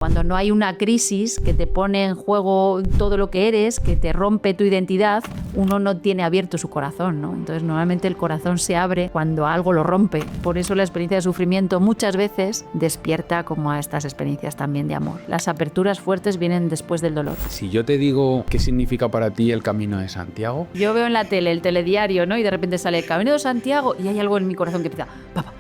Cuando no hay una crisis que te pone en juego todo lo que eres, que te rompe tu identidad, uno no tiene abierto su corazón, ¿no? Entonces normalmente el corazón se abre cuando algo lo rompe. Por eso la experiencia de sufrimiento muchas veces despierta como a estas experiencias también de amor. Las aperturas fuertes vienen después del dolor. Si yo te digo qué significa para ti el Camino de Santiago... Yo veo en la tele el telediario, ¿no? Y de repente sale el Camino de Santiago y hay algo en mi corazón que empieza... Papá.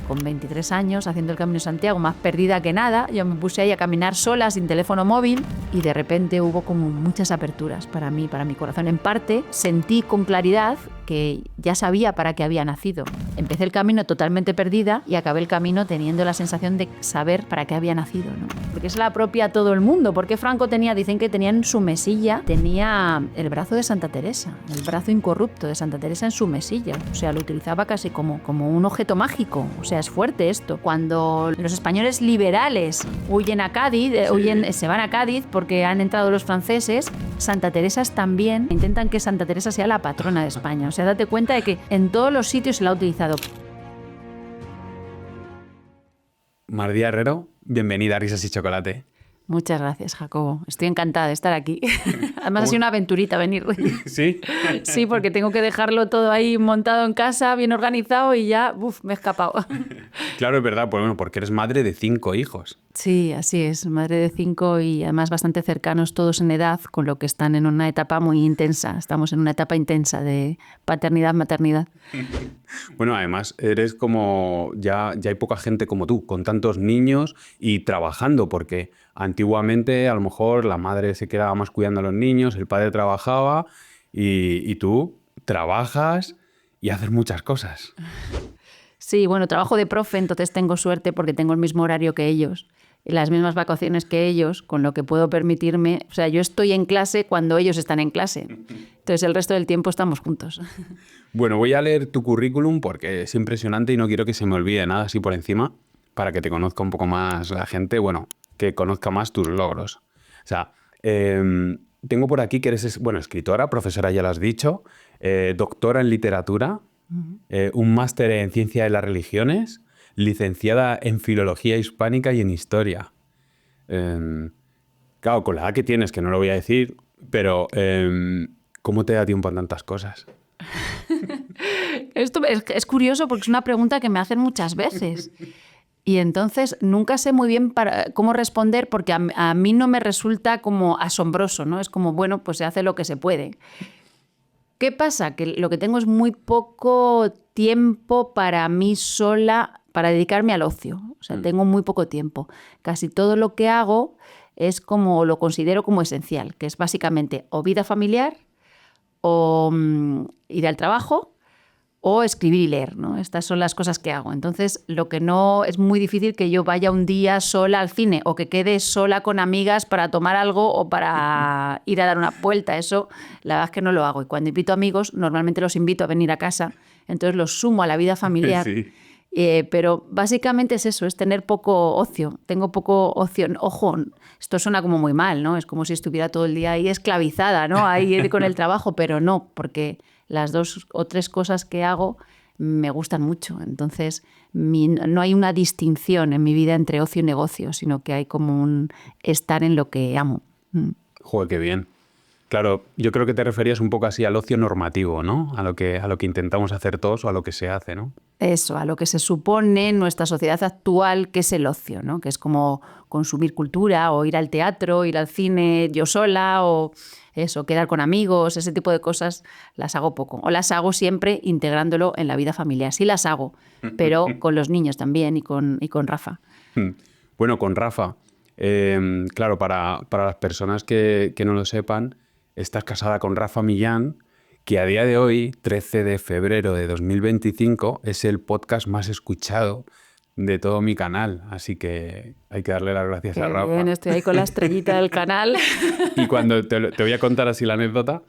Con 23 años haciendo el Camino de Santiago, más perdida que nada, yo me puse ahí a caminar sola, sin teléfono móvil, y de repente hubo como muchas aperturas para mí, para mi corazón. En parte sentí con claridad que ya sabía para qué había nacido. Empecé el camino totalmente perdida y acabé el camino teniendo la sensación de saber para qué había nacido, ¿no? Porque es la propia a todo el mundo. Porque Franco dicen que tenía en su mesilla, tenía el brazo de Santa Teresa, el brazo incorrupto de Santa Teresa en su mesilla. O sea, lo utilizaba casi como un objeto mágico. O sea, es fuerte esto. Cuando los españoles liberales huyen a Cádiz, se van a Cádiz porque han entrado los franceses, Santa Teresa también intentan que Santa Teresa sea la patrona de España. O sea, date cuenta de que en todos los sitios se la ha utilizado. Mar Díaz Herrero, bienvenida a Risas y Chocolate. Muchas gracias, Jacobo. Estoy encantada de estar aquí. Además ha sido una aventurita venir. ¿Sí? Sí, porque tengo que dejarlo todo ahí montado en casa, bien organizado y ya, me he escapado. Claro, es verdad, pues bueno, porque eres madre de 5 hijos. Sí, así es, madre de 5 y además bastante cercanos todos en edad, con lo que están en una etapa muy intensa. Estamos en una etapa intensa de paternidad-maternidad. Bueno, además eres como... Ya hay poca gente como tú, con tantos niños y trabajando, porque antiguamente a lo mejor la madre se quedaba más cuidando a los niños, el padre trabajaba y tú trabajas y haces muchas cosas. Sí, bueno, trabajo de profe, entonces tengo suerte porque tengo el mismo horario que ellos, las mismas vacaciones que ellos, con lo que puedo permitirme... O sea, yo estoy en clase cuando ellos están en clase. Entonces el resto del tiempo estamos juntos. Bueno, voy a leer tu currículum porque es impresionante y no quiero que se me olvide nada así por encima para que te conozca un poco más la gente, bueno, que conozca más tus logros. O sea, tengo por aquí que eres, escritora, profesora, ya lo has dicho, doctora en literatura, un máster en ciencia de las religiones, licenciada en filología hispánica y en historia. Claro, con la edad que tienes, que no lo voy a decir, pero ¿cómo te da tiempo a tantas cosas? Esto es curioso porque es una pregunta que me hacen muchas veces. Y entonces nunca sé muy bien cómo responder porque a mí no me resulta como asombroso, ¿no? Es como, bueno, pues se hace lo que se puede. ¿Qué pasa? Que lo que tengo es muy poco tiempo para mí sola, para dedicarme al ocio. O sea, tengo muy poco tiempo. Casi todo lo que hago es como, lo considero como esencial, que es básicamente o vida familiar, o ir al trabajo, o escribir y leer, ¿no? Estas son las cosas que hago. Entonces, lo que no es muy difícil que yo vaya un día sola al cine o que quede sola con amigas para tomar algo o para ir a dar una vuelta. Eso, la verdad es que no lo hago. Y cuando invito amigos, normalmente los invito a venir a casa. Entonces, los sumo a la vida familiar. Sí. Pero básicamente es eso, es tener poco ocio. Tengo poco ocio. Ojo, esto suena como muy mal, ¿no? Es como si estuviera todo el día ahí esclavizada, ¿no? Ahí con el trabajo, pero no, porque las 2 o 3 cosas que hago me gustan mucho. Entonces, no hay una distinción en mi vida entre ocio y negocio, sino que hay como un estar en lo que amo. Joder, qué bien. Claro, yo creo que te referías un poco así al ocio normativo, ¿no? A lo que intentamos hacer todos o a lo que se hace, ¿no? Eso, a lo que se supone en nuestra sociedad actual que es el ocio, ¿no? Que es como consumir cultura o ir al teatro, ir al cine yo sola o eso, quedar con amigos, ese tipo de cosas las hago poco. O las hago siempre integrándolo en la vida familiar. Sí las hago, pero con los niños también y con Rafa. Bueno, con Rafa, claro, para las personas que no lo sepan, estás casada con Rafa Millán, que a día de hoy, 13 de febrero de 2025, es el podcast más escuchado de todo mi canal. Así que hay que darle las gracias a Rafa. Bien, estoy ahí con la estrellita del canal. Y cuando te voy a contar así la anécdota,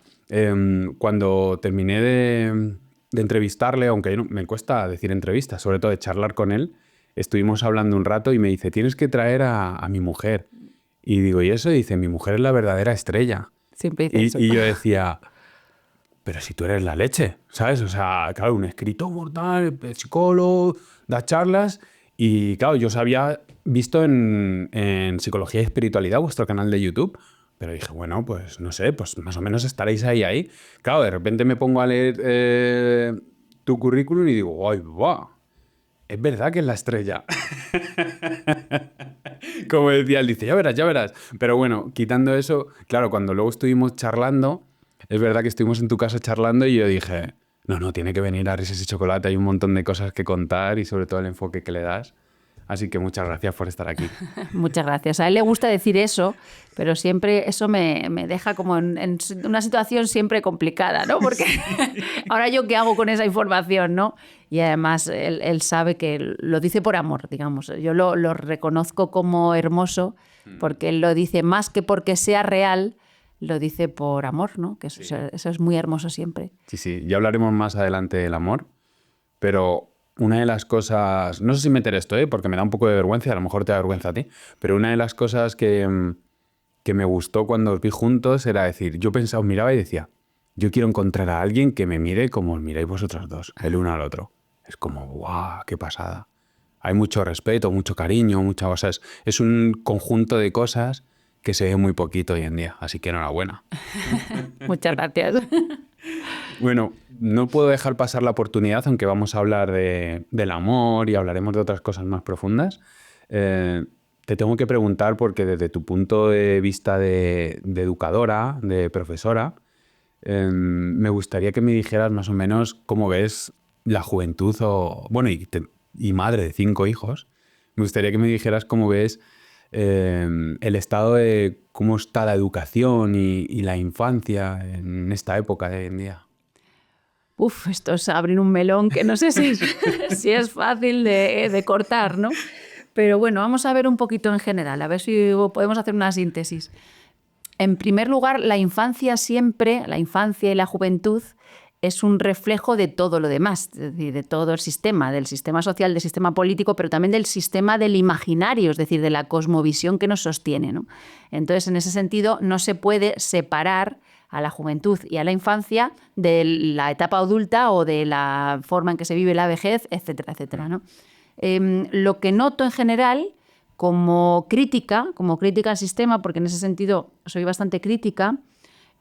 cuando terminé de entrevistarle, aunque me cuesta decir entrevista, sobre todo de charlar con él, estuvimos hablando un rato y me dice, tienes que traer a mi mujer. Y digo, ¿y eso? Y dice, mi mujer es la verdadera estrella. Siempre dice eso. Y yo decía, pero si tú eres la leche, ¿sabes? O sea, claro, un escritor mortal, psicólogo, da charlas Y claro, yo os había visto en Psicología y Espiritualidad, vuestro canal de YouTube, pero dije, bueno, pues no sé, pues más o menos estaréis ahí. Claro, de repente me pongo a leer tu currículum y digo, ¡ay, va! Es verdad que es la estrella. Como decía él, dice, ya verás, ya verás. Pero bueno, quitando eso, claro, cuando luego estuvimos charlando, es verdad que estuvimos en tu casa charlando y yo dije, no, tiene que venir a Risas y Chocolate, hay un montón de cosas que contar y sobre todo el enfoque que le das. Así que muchas gracias por estar aquí. Muchas gracias. A él le gusta decir eso, pero siempre eso me deja como en una situación siempre complicada, ¿no? Porque ahora yo qué hago con esa información, ¿no? Y además él sabe que lo dice por amor, digamos. Yo lo reconozco como hermoso porque él lo dice más que porque sea real, lo dice por amor, ¿no? Que eso es muy hermoso siempre. Sí, ya hablaremos más adelante del amor, pero una de las cosas, no sé si meter esto, porque me da un poco de vergüenza, a lo mejor te da vergüenza a ti, pero una de las cosas que me gustó cuando os vi juntos era decir, yo pensaba, os miraba y decía, yo quiero encontrar a alguien que me mire como os miráis vosotros dos, el uno al otro. Es como, ¡guau! ¡Qué pasada! Hay mucho respeto, mucho cariño, muchas cosas. Es un conjunto de cosas que se ve muy poquito hoy en día, así que enhorabuena. Muchas gracias. Bueno, no puedo dejar pasar la oportunidad, aunque vamos a hablar del amor y hablaremos de otras cosas más profundas. Te tengo que preguntar, porque desde tu punto de vista de educadora, de profesora, me gustaría que me dijeras más o menos cómo ves la juventud, y madre de 5 hijos. Me gustaría que me dijeras cómo ves el estado de cómo está la educación y la infancia en esta época de hoy en día. Esto es abrir un melón que no sé si es fácil de cortar, ¿no? Pero bueno, vamos a ver un poquito en general, a ver si podemos hacer una síntesis. En primer lugar, la infancia y la juventud, es un reflejo de todo lo demás, es decir, de todo el sistema, del sistema social, del sistema político, pero también del sistema del imaginario, es decir, de la cosmovisión que nos sostiene, ¿no? Entonces, en ese sentido, no se puede separar a la juventud y a la infancia de la etapa adulta o de la forma en que se vive la vejez, etcétera, etcétera, ¿no? Lo que noto en general como crítica al sistema, porque en ese sentido soy bastante crítica,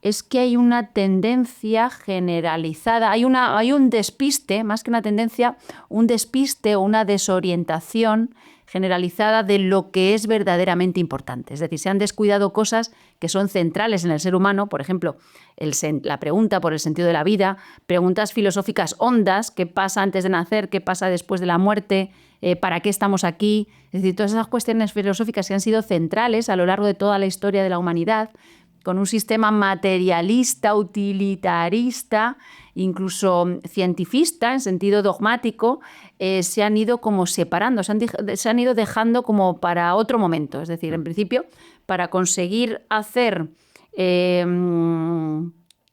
es que hay una tendencia generalizada, hay un despiste, más que una tendencia, un despiste o una desorientación generalizada de lo que es verdaderamente importante. Es decir, se han descuidado cosas que son centrales en el ser humano, por ejemplo, la pregunta por el sentido de la vida, preguntas filosóficas hondas, ¿qué pasa antes de nacer? ¿Qué pasa después de la muerte? ¿Para qué estamos aquí? Es decir, todas esas cuestiones filosóficas que han sido centrales a lo largo de toda la historia de la humanidad, con un sistema materialista, utilitarista, incluso cientifista, en sentido dogmático, se han ido como separando, se han ido dejando como para otro momento. Es decir, en principio, para conseguir hacer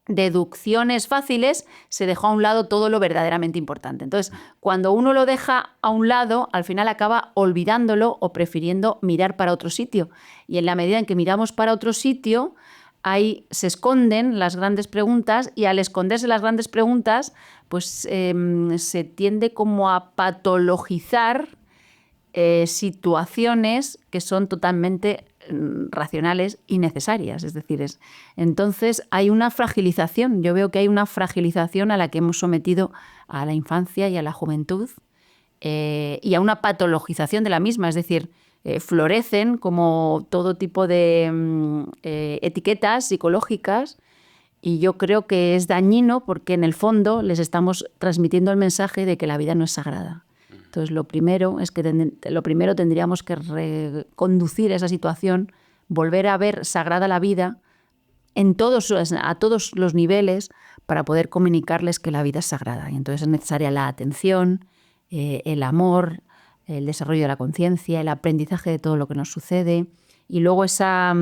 deducciones fáciles, se dejó a un lado todo lo verdaderamente importante. Entonces, cuando uno lo deja a un lado, al final acaba olvidándolo o prefiriendo mirar para otro sitio. Y en la medida en que miramos para otro sitio, ahí se esconden las grandes preguntas, y al esconderse las grandes preguntas, pues se tiende como a patologizar situaciones que son totalmente racionales y necesarias. Es decir, entonces hay una fragilización. Yo veo que hay una fragilización a la que hemos sometido a la infancia y a la juventud, y a una patologización de la misma. Es decir, florecen como todo tipo de etiquetas psicológicas, y yo creo que es dañino porque en el fondo les estamos transmitiendo el mensaje de que la vida no es sagrada. Entonces, lo primero tendríamos que reconducir esa situación, volver a ver sagrada la vida a todos los niveles, para poder comunicarles que la vida es sagrada. Y entonces es necesaria la atención, el amor, el desarrollo de la conciencia, el aprendizaje de todo lo que nos sucede, y luego esa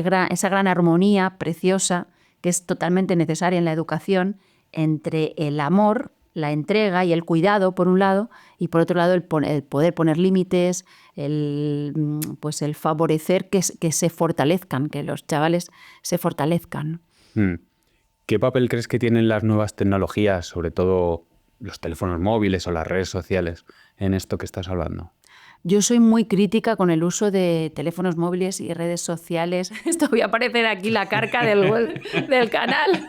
gran armonía preciosa que es totalmente necesaria en la educación entre el amor, la entrega y el cuidado, por un lado, y por otro lado el poder poner límites, el favorecer que se fortalezcan, que los chavales se fortalezcan. ¿Qué papel crees que tienen las nuevas tecnologías, sobre todo los teléfonos móviles o las redes sociales, en esto que estás hablando? Yo soy muy crítica con el uso de teléfonos móviles y redes sociales. Esto voy a aparecer aquí la carca del canal,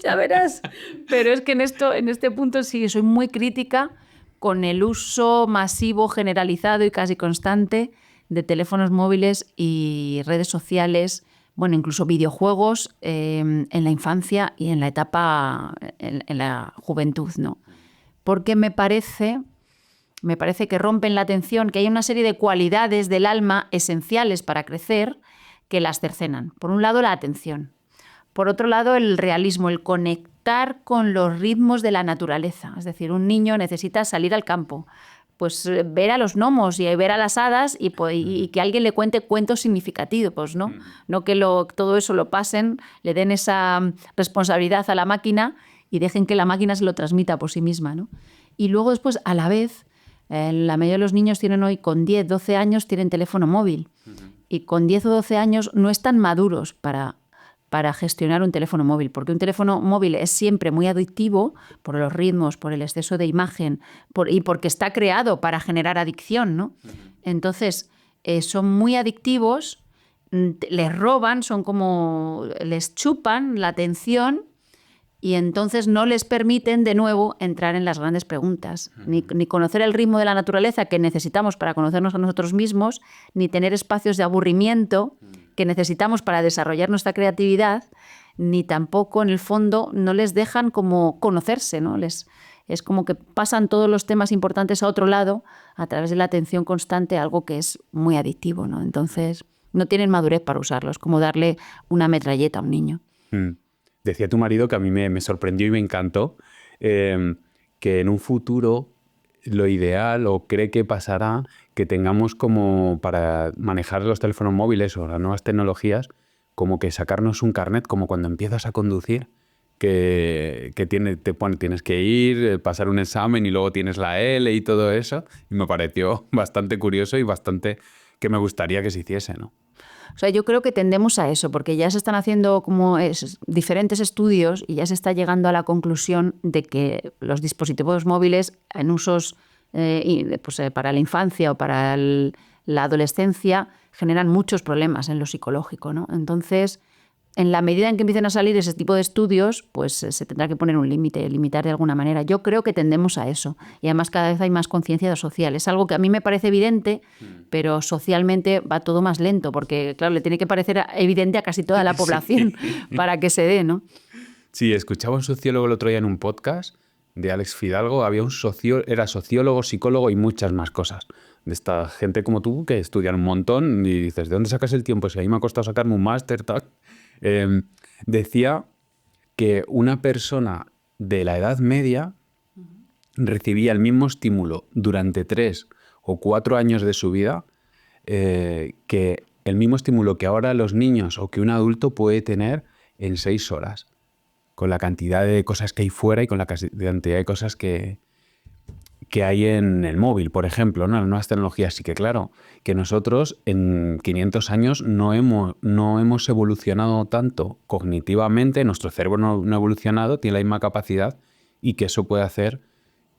ya verás. Pero es que en este punto sí, soy muy crítica con el uso masivo, generalizado y casi constante de teléfonos móviles y redes sociales, bueno, incluso videojuegos en la infancia y en la etapa, en la juventud, ¿no? Porque me parece que rompen la atención, que hay una serie de cualidades del alma esenciales para crecer que las cercenan. Por un lado, la atención. Por otro lado, el realismo, el conectar con los ritmos de la naturaleza. Es decir, un niño necesita salir al campo, pues ver a los gnomos y ver a las hadas y que alguien le cuente cuentos significativos, ¿no? No que todo eso lo pasen, le den esa responsabilidad a la máquina y dejen que la máquina se lo transmita por sí misma, ¿no? Y luego después, a la vez, la mayoría de los niños tienen hoy, con 10, 12 años, tienen teléfono móvil. Y con 10 o 12 años no están maduros para gestionar un teléfono móvil, porque un teléfono móvil es siempre muy adictivo por los ritmos, por el exceso de imagen y porque está creado para generar adicción, ¿no? Entonces, son muy adictivos, les roban, les chupan la atención y entonces no les permiten de nuevo entrar en las grandes preguntas, ni conocer el ritmo de la naturaleza que necesitamos para conocernos a nosotros mismos, ni tener espacios de aburrimiento que necesitamos para desarrollar nuestra creatividad, ni tampoco, en el fondo, no les dejan como conocerse, ¿no? Es como que pasan todos los temas importantes a otro lado a través de la atención constante, algo que es muy adictivo, ¿no? Entonces, no tienen madurez para usarlo, es como darle una metralleta a un niño. Decía tu marido, que a mí me sorprendió y me encantó, que en un futuro lo ideal, o cree que pasará, que tengamos como para manejar los teléfonos móviles o las nuevas tecnologías, como que sacarnos un carnet, como cuando empiezas a conducir, que tienes que ir, pasar un examen y luego tienes la L y todo eso. Y me pareció bastante curioso y bastante que me gustaría que se hiciese, ¿no? O sea, yo creo que tendemos a eso, porque ya se están haciendo como diferentes estudios y ya se está llegando a la conclusión de que los dispositivos móviles en usos para la infancia o para la adolescencia generan muchos problemas en lo psicológico, ¿no? Entonces, en la medida en que empiecen a salir ese tipo de estudios, pues se tendrá que poner un límite, limitar de alguna manera. Yo creo que tendemos a eso. Y además cada vez hay más conciencia social. Es algo que a mí me parece evidente, pero socialmente va todo más lento, porque, claro, le tiene que parecer evidente a casi toda la población para que se dé, ¿no? Sí, escuchaba a un sociólogo el otro día en un podcast de Alex Fidalgo. Había era sociólogo, psicólogo y muchas más cosas. De esta gente como tú que estudian un montón y dices, ¿de dónde sacas el tiempo? Si a mí me ha costado sacarme un máster, tal. Decía que una persona de la Edad Media recibía el mismo estímulo durante 3 o 4 años de su vida que el mismo estímulo que ahora los niños o que un adulto puede tener en 6 horas, con la cantidad de cosas que hay fuera y con la cantidad de cosas que hay en el móvil, por ejemplo, ¿no? Las nuevas tecnologías. Sí que claro, que nosotros en 500 años no hemos evolucionado tanto cognitivamente, nuestro cerebro no ha evolucionado, tiene la misma capacidad, y que eso puede hacer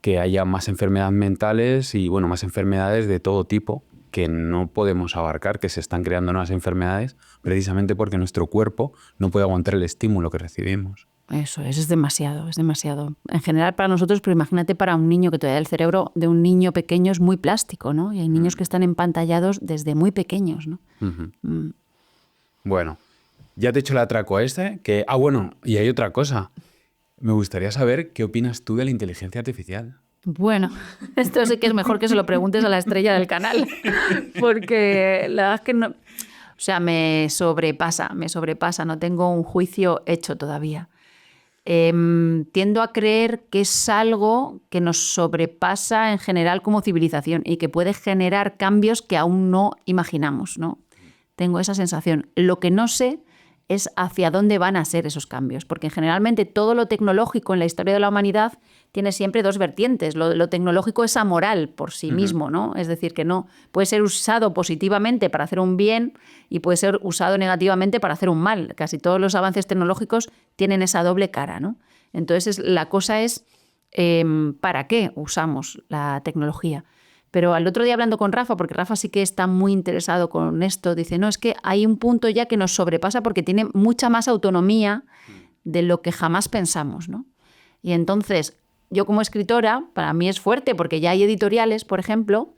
que haya más enfermedades mentales y, bueno, más enfermedades de todo tipo que no podemos abarcar, que se están creando nuevas enfermedades precisamente porque nuestro cuerpo no puede aguantar el estímulo que recibimos. Eso es demasiado, es demasiado. En general para nosotros, pero imagínate para un niño, que todavía el cerebro de un niño pequeño es muy plástico, ¿no? Y hay niños que están empantallados desde muy pequeños, ¿no? Bueno, ya te he hecho el atraco a este, que... Ah, bueno, y hay otra cosa. Me gustaría saber qué opinas tú de la inteligencia artificial. Bueno, esto sí que es mejor que se lo preguntes a la estrella del canal, porque la verdad es que no... O sea, me sobrepasa, no tengo un juicio hecho todavía. Tiendo a creer que es algo que nos sobrepasa en general como civilización y que puede generar cambios que aún no imaginamos, ¿no? Tengo esa sensación. Lo que no sé es hacia dónde van a ser esos cambios, porque generalmente todo lo tecnológico en la historia de la humanidad tiene siempre dos vertientes. Lo tecnológico es amoral por sí mismo, ¿no? Es decir, que no puede ser usado positivamente para hacer un bien y puede ser usado negativamente para hacer un mal. Casi todos los avances tecnológicos tienen esa doble cara, ¿no? Entonces, la cosa es ¿para qué usamos la tecnología? Pero al otro día hablando con Rafa, porque Rafa sí que está muy interesado con esto, dice, no, es que hay un punto ya que nos sobrepasa porque tiene mucha más autonomía de lo que jamás pensamos, ¿no? Y entonces, yo como escritora, para mí es fuerte porque ya hay editoriales, por ejemplo,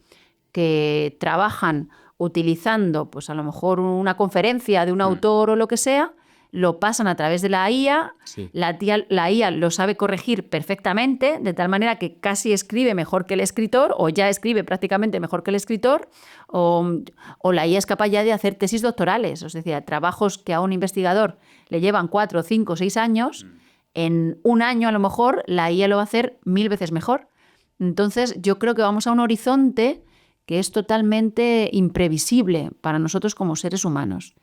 que trabajan utilizando, pues a lo mejor una conferencia de un autor o lo que sea, lo pasan a través de la IA, Sí. la IA lo sabe corregir perfectamente, de tal manera que casi escribe mejor que el escritor, o ya escribe prácticamente mejor que el escritor, o la IA es capaz ya de hacer tesis doctorales, es decir, trabajos que a un investigador le llevan 4, 5, 6 años, en un año a lo mejor la IA lo va a hacer 1000 veces mejor. Entonces yo creo que vamos a un horizonte que es totalmente imprevisible para nosotros como seres humanos.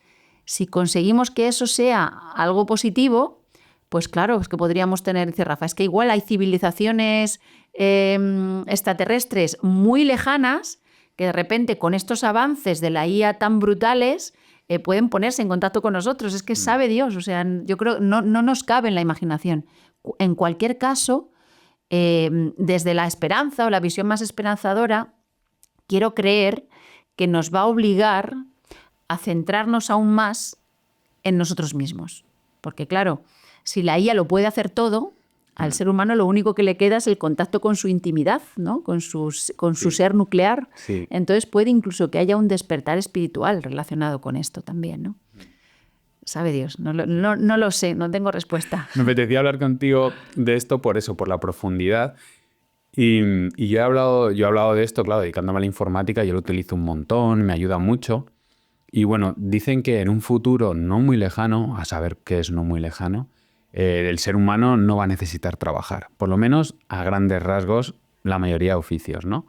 Si conseguimos que eso sea algo positivo, pues claro, es que podríamos tener, dice Rafa, es que igual hay civilizaciones extraterrestres muy lejanas que de repente con estos avances de la IA tan brutales pueden ponerse en contacto con nosotros. Es que sabe Dios, o sea, yo creo que no nos cabe en la imaginación. En cualquier caso, desde la esperanza o la visión más esperanzadora, quiero creer que nos va a obligar a centrarnos aún más en nosotros mismos. Porque claro, si la IA lo puede hacer todo, al ser humano lo único que le queda es el contacto con su intimidad, ¿no? Con su ser nuclear. Sí. Entonces puede incluso que haya un despertar espiritual relacionado con esto también, ¿no? Sabe Dios, no lo sé, no tengo respuesta. Me apetecía hablar contigo de esto por eso, por la profundidad. Y yo he hablado de esto, claro, dedicándome a la informática, yo lo utilizo un montón, me ayuda mucho. Y bueno, dicen que en un futuro no muy lejano, a saber qué es no muy lejano, el ser humano no va a necesitar trabajar. Por lo menos a grandes rasgos, la mayoría de oficios, ¿no?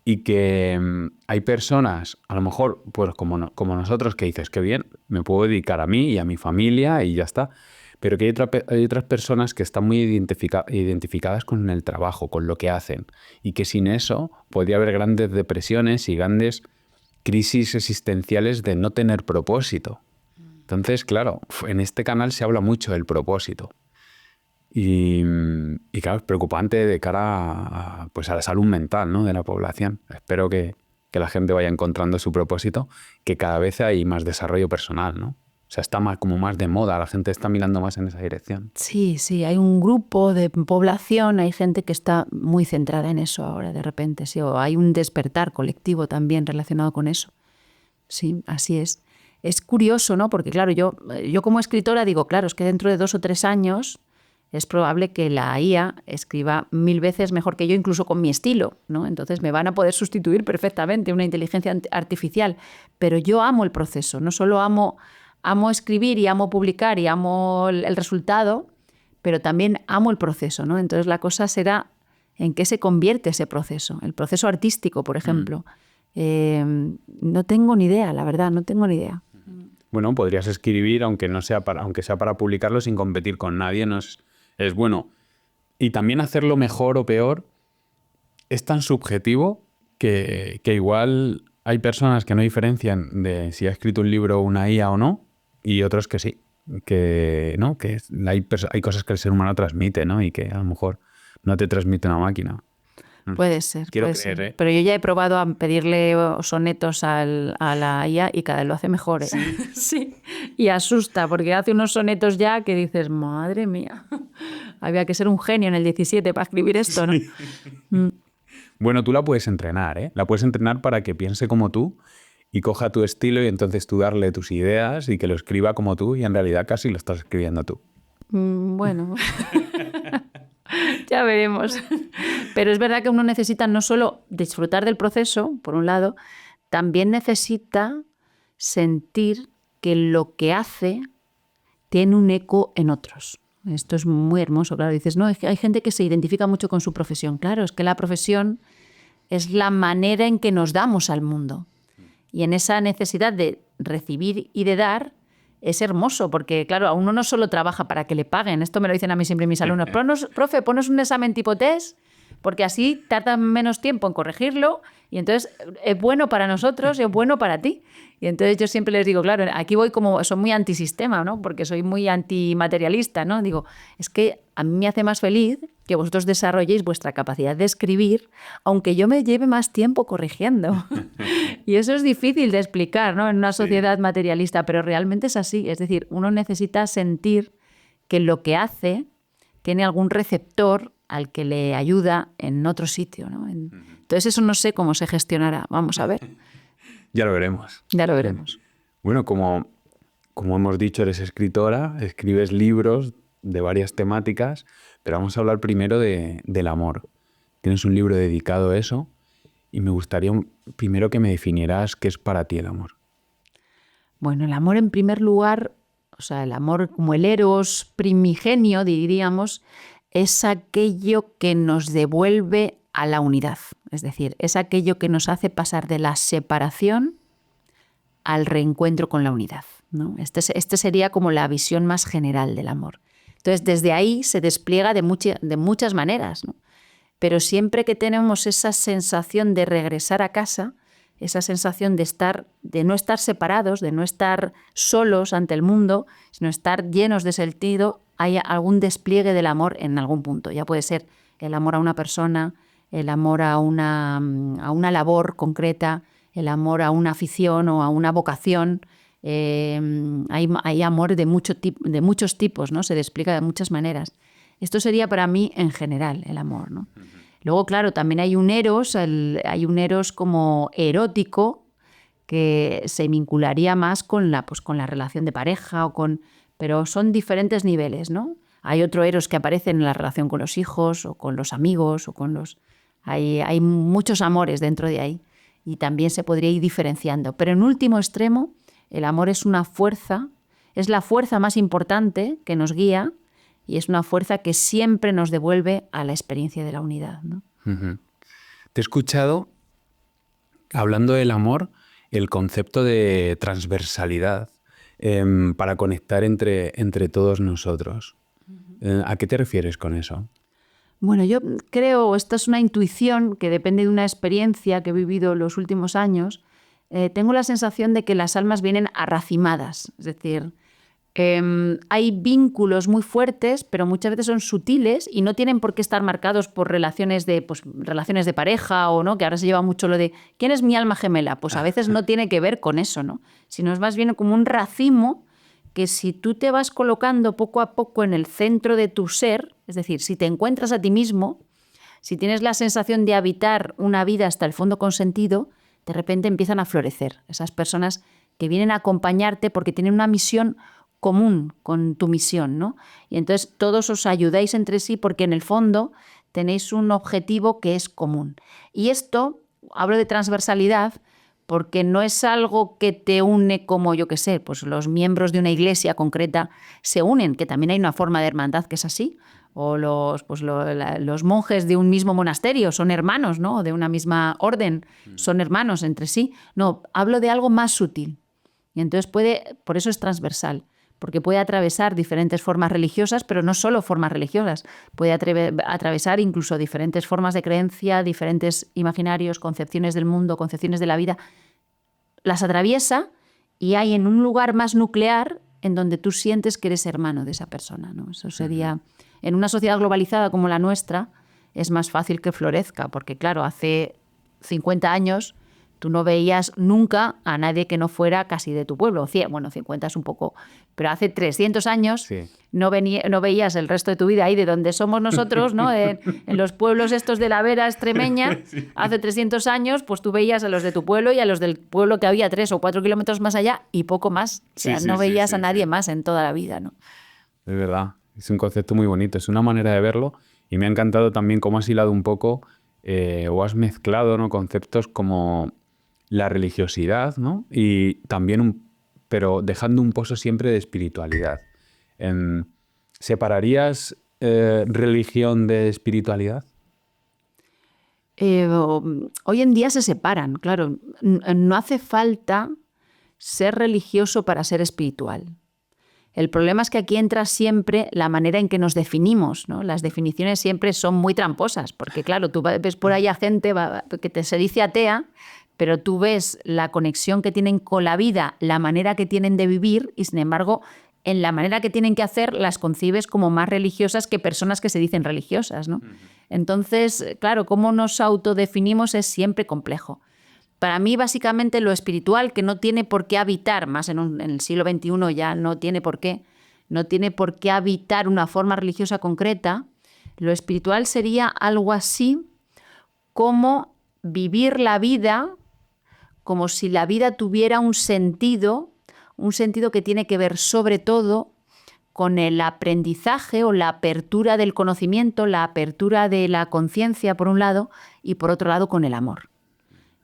Y que hay personas, a lo mejor, pues como nosotros, que dices, qué bien, me puedo dedicar a mí y a mi familia y ya está. Pero que hay otras personas que están muy identificadas con el trabajo, con lo que hacen. Y que sin eso podría haber grandes depresiones y grandes crisis existenciales de no tener propósito. Entonces, claro, en este canal se habla mucho del propósito. Y claro, es preocupante de cara pues a la salud mental, ¿no?, de la población. Espero que la gente vaya encontrando su propósito, que cada vez hay más desarrollo personal, ¿no? O sea, está como más de moda, la gente está mirando más en esa dirección. Sí, hay un grupo de población, hay gente que está muy centrada en eso ahora de repente, sí, o hay un despertar colectivo también relacionado con eso. Sí, así es. Es curioso, ¿no? Porque claro, yo como escritora digo, claro, es que dentro de 2 o 3 años es probable que la IA escriba 1000 veces mejor que yo, incluso con mi estilo, ¿no? Entonces me van a poder sustituir perfectamente una inteligencia artificial. Pero yo amo el proceso, no solo amo escribir y amo publicar y amo el resultado, pero también amo el proceso, ¿no? Entonces la cosa será en qué se convierte ese proceso. El proceso artístico, por ejemplo. No tengo ni idea, la verdad, no tengo ni idea. Bueno, podrías escribir, aunque sea para publicarlo sin competir con nadie, no es bueno. Y también hacerlo mejor o peor es tan subjetivo que igual hay personas que no diferencian de si ha escrito un libro una IA o no, y otros que sí, que no, que hay cosas que el ser humano transmite, ¿no? Y que a lo mejor no te transmite una máquina. Puede ser. Quiero puede creer, ser. ¿eh? Pero yo ya he probado a pedirle sonetos a la IA y cada vez lo hace mejor, ¿eh? Sí. Y asusta, porque hace unos sonetos ya que dices, madre mía, había que ser un genio en el 17 para escribir esto, ¿no? Sí. Bueno, tú la puedes entrenar, ¿eh? La puedes entrenar para que piense como tú y coja tu estilo y entonces tú darle tus ideas y que lo escriba como tú y en realidad casi lo estás escribiendo tú. Bueno, ya veremos. Pero es verdad que uno necesita no solo disfrutar del proceso, por un lado, también necesita sentir que lo que hace tiene un eco en otros. Esto es muy hermoso, claro. Dices, no, es que hay gente que se identifica mucho con su profesión. Claro, es que la profesión es la manera en que nos damos al mundo. Y en esa necesidad de recibir y de dar es hermoso, porque claro, a uno no solo trabaja para que le paguen. Esto me lo dicen a mí siempre mis alumnos. Profe, ponos un examen tipo test porque así tardan menos tiempo en corregirlo y entonces es bueno para nosotros y es bueno para ti. Y entonces yo siempre les digo, claro, aquí voy como, soy muy antisistema, ¿no? Porque soy muy antimaterialista, ¿no? Digo, es que a mí me hace más feliz que vosotros desarrolléis vuestra capacidad de escribir, aunque yo me lleve más tiempo corrigiendo. Y eso es difícil de explicar, ¿no? En una sociedad materialista, pero realmente es así. Es decir, uno necesita sentir que lo que hace tiene algún receptor al que le ayuda en otro sitio, ¿no? Entonces eso no sé cómo se gestionará. Vamos a ver. Ya lo veremos. Ya lo veremos. Bueno, como hemos dicho, eres escritora, escribes libros de varias temáticas, pero vamos a hablar primero del amor. Tienes un libro dedicado a eso y me gustaría primero que me definieras qué es para ti el amor. Bueno, el amor en primer lugar, o sea, el amor como el eros primigenio, diríamos, es aquello que nos devuelve a la unidad. Es decir, es aquello que nos hace pasar de la separación al reencuentro con la unidad, ¿no? Este sería como la visión más general del amor. Entonces, desde ahí se despliega de muchas maneras, ¿no? Pero siempre que tenemos esa sensación de regresar a casa, esa sensación de no estar separados, de no estar solos ante el mundo, sino estar llenos de sentido, hay algún despliegue del amor en algún punto. Ya puede ser el amor a una persona, el amor a una labor concreta, el amor a una afición o a una vocación. Hay amor de muchos tipos, ¿no? Se despliega de muchas maneras. Esto sería para mí en general el amor, ¿no? Luego, claro, también hay un eros como erótico que se vincularía más con la relación de pareja pero son diferentes niveles, ¿no? Hay otro eros que aparece en la relación con los hijos o con los amigos hay muchos amores dentro de ahí y también se podría ir diferenciando. Pero en último extremo, el amor es una fuerza, es la fuerza más importante que nos guía y es una fuerza que siempre nos devuelve a la experiencia de la unidad, ¿no? Uh-huh. Te he escuchado, hablando del amor, el concepto de transversalidad para conectar entre todos nosotros. ¿A qué te refieres con eso? Bueno, yo creo, esta es una intuición que depende de una experiencia que he vivido los últimos años. Tengo la sensación de que las almas vienen arracimadas, es decir, hay vínculos muy fuertes, pero muchas veces son sutiles y no tienen por qué estar marcados por relaciones de pareja o no, que ahora se lleva mucho lo de ¿quién es mi alma gemela? Pues a veces no tiene que ver con eso, ¿no? Sino es más bien como un racimo que si tú te vas colocando poco a poco en el centro de tu ser, es decir, si te encuentras a ti mismo, si tienes la sensación de habitar una vida hasta el fondo con sentido, de repente empiezan a florecer esas personas que vienen a acompañarte porque tienen una misión común con tu misión, ¿no? Y entonces todos os ayudáis entre sí porque en el fondo tenéis un objetivo que es común. Y esto, hablo de transversalidad, porque no es algo que te une como, yo qué sé, pues los miembros de una iglesia concreta se unen, que también hay una forma de hermandad que es así, o los monjes de un mismo monasterio son hermanos, ¿no? De una misma orden, son hermanos entre sí. No, hablo de algo más sutil. Y entonces por eso es transversal, porque puede atravesar diferentes formas religiosas, pero no solo formas religiosas, puede atravesar incluso diferentes formas de creencia, diferentes imaginarios, concepciones del mundo, concepciones de la vida. Las atraviesa y hay en un lugar más nuclear en donde tú sientes que eres hermano de esa persona, ¿no? Eso sería, en una sociedad globalizada como la nuestra, es más fácil que florezca, porque claro, hace 50 años tú no veías nunca a nadie que no fuera casi de tu pueblo. 50 es un poco, pero hace 300 años sí. no veías el resto de tu vida ahí de donde somos nosotros, ¿no? En los pueblos estos de la Vera extremeña, sí. Hace 300 años, pues tú veías a los de tu pueblo y a los del pueblo que había 3 o 4 kilómetros más allá y poco más. O sea, no veías a nadie más en toda la vida, ¿no? Es verdad, es un concepto muy bonito, es una manera de verlo y me ha encantado también cómo has hilado un poco o has mezclado, ¿no? Conceptos como la religiosidad, ¿no? Y también, pero dejando un pozo siempre de espiritualidad. ¿Separarías religión de espiritualidad? Hoy en día se separan, claro. No hace falta ser religioso para ser espiritual. El problema es que aquí entra siempre la manera en que nos definimos, ¿no? Las definiciones siempre son muy tramposas, porque claro, tú ves por ahí a gente que se dice atea, pero tú ves la conexión que tienen con la vida, la manera que tienen de vivir y, sin embargo, en la manera que tienen que hacer las concibes como más religiosas que personas que se dicen religiosas, ¿no? Entonces, claro, cómo nos autodefinimos es siempre complejo. Para mí, básicamente, lo espiritual, que no tiene por qué habitar, más en el siglo XXI ya no tiene por qué habitar una forma religiosa concreta, lo espiritual sería algo así como vivir la vida como si la vida tuviera un sentido que tiene que ver sobre todo con el aprendizaje o la apertura del conocimiento, la apertura de la conciencia, por un lado, y por otro lado con el amor.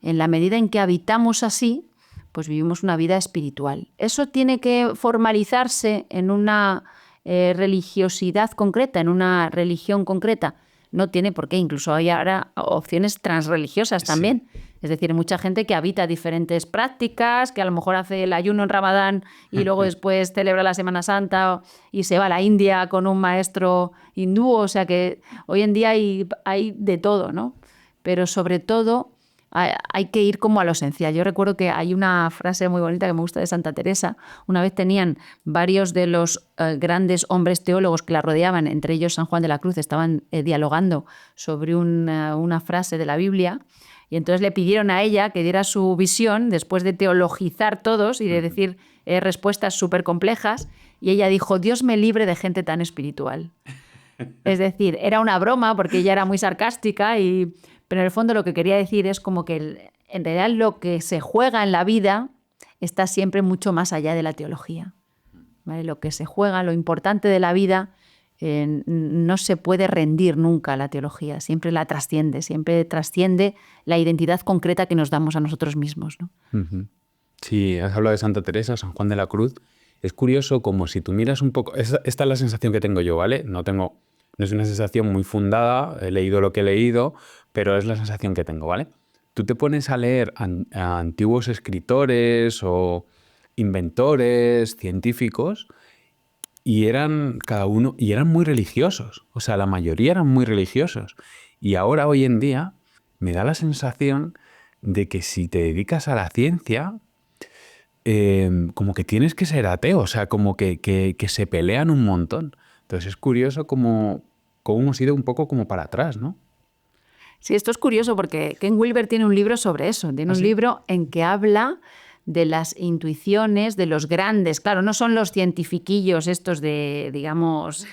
En la medida en que habitamos así, pues vivimos una vida espiritual. Eso tiene que formalizarse en una religiosidad concreta, en una religión concreta. No tiene por qué. Incluso hay ahora opciones transreligiosas también. Sí. Es decir, hay mucha gente que habita diferentes prácticas, que a lo mejor hace el ayuno en Ramadán y luego después celebra la Semana Santa y se va a la India con un maestro hindú. O sea que hoy en día hay de todo, ¿no? Pero sobre todo hay que ir como a lo esencial. Yo recuerdo que hay una frase muy bonita que me gusta de Santa Teresa. Una vez tenían varios de los grandes hombres teólogos que la rodeaban, entre ellos San Juan de la Cruz, estaban dialogando sobre una frase de la Biblia, y entonces le pidieron a ella que diera su visión después de teologizar todos y de decir respuestas súper complejas, y ella dijo: Dios me libre de gente tan espiritual. Es decir, era una broma porque ella era muy sarcástica, pero en el fondo lo que quería decir es como que en realidad lo que se juega en la vida está siempre mucho más allá de la teología, ¿vale? Lo que se juega, lo importante de la vida, no se puede rendir nunca a la teología, siempre trasciende la identidad concreta que nos damos a nosotros mismos, ¿no? Uh-huh. Sí, has hablado de Santa Teresa, San Juan de la Cruz. Es curioso como si tú miras un poco... Esta es la sensación que tengo yo, ¿vale? No es una sensación muy fundada, he leído lo que he leído, pero es la sensación que tengo, ¿vale? Tú te pones a leer a antiguos escritores o inventores, científicos, y eran muy religiosos. O sea, la mayoría eran muy religiosos. Y ahora, hoy en día, me da la sensación de que si te dedicas a la ciencia, como que tienes que ser ateo. O sea, como que se pelean un montón. Entonces es curioso cómo hemos ido un poco como para atrás, ¿no? Sí, esto es curioso porque Ken Wilber tiene un libro sobre eso. Tiene un libro en que habla de las intuiciones de los grandes. Claro, no son los cientifiquillos estos de, digamos,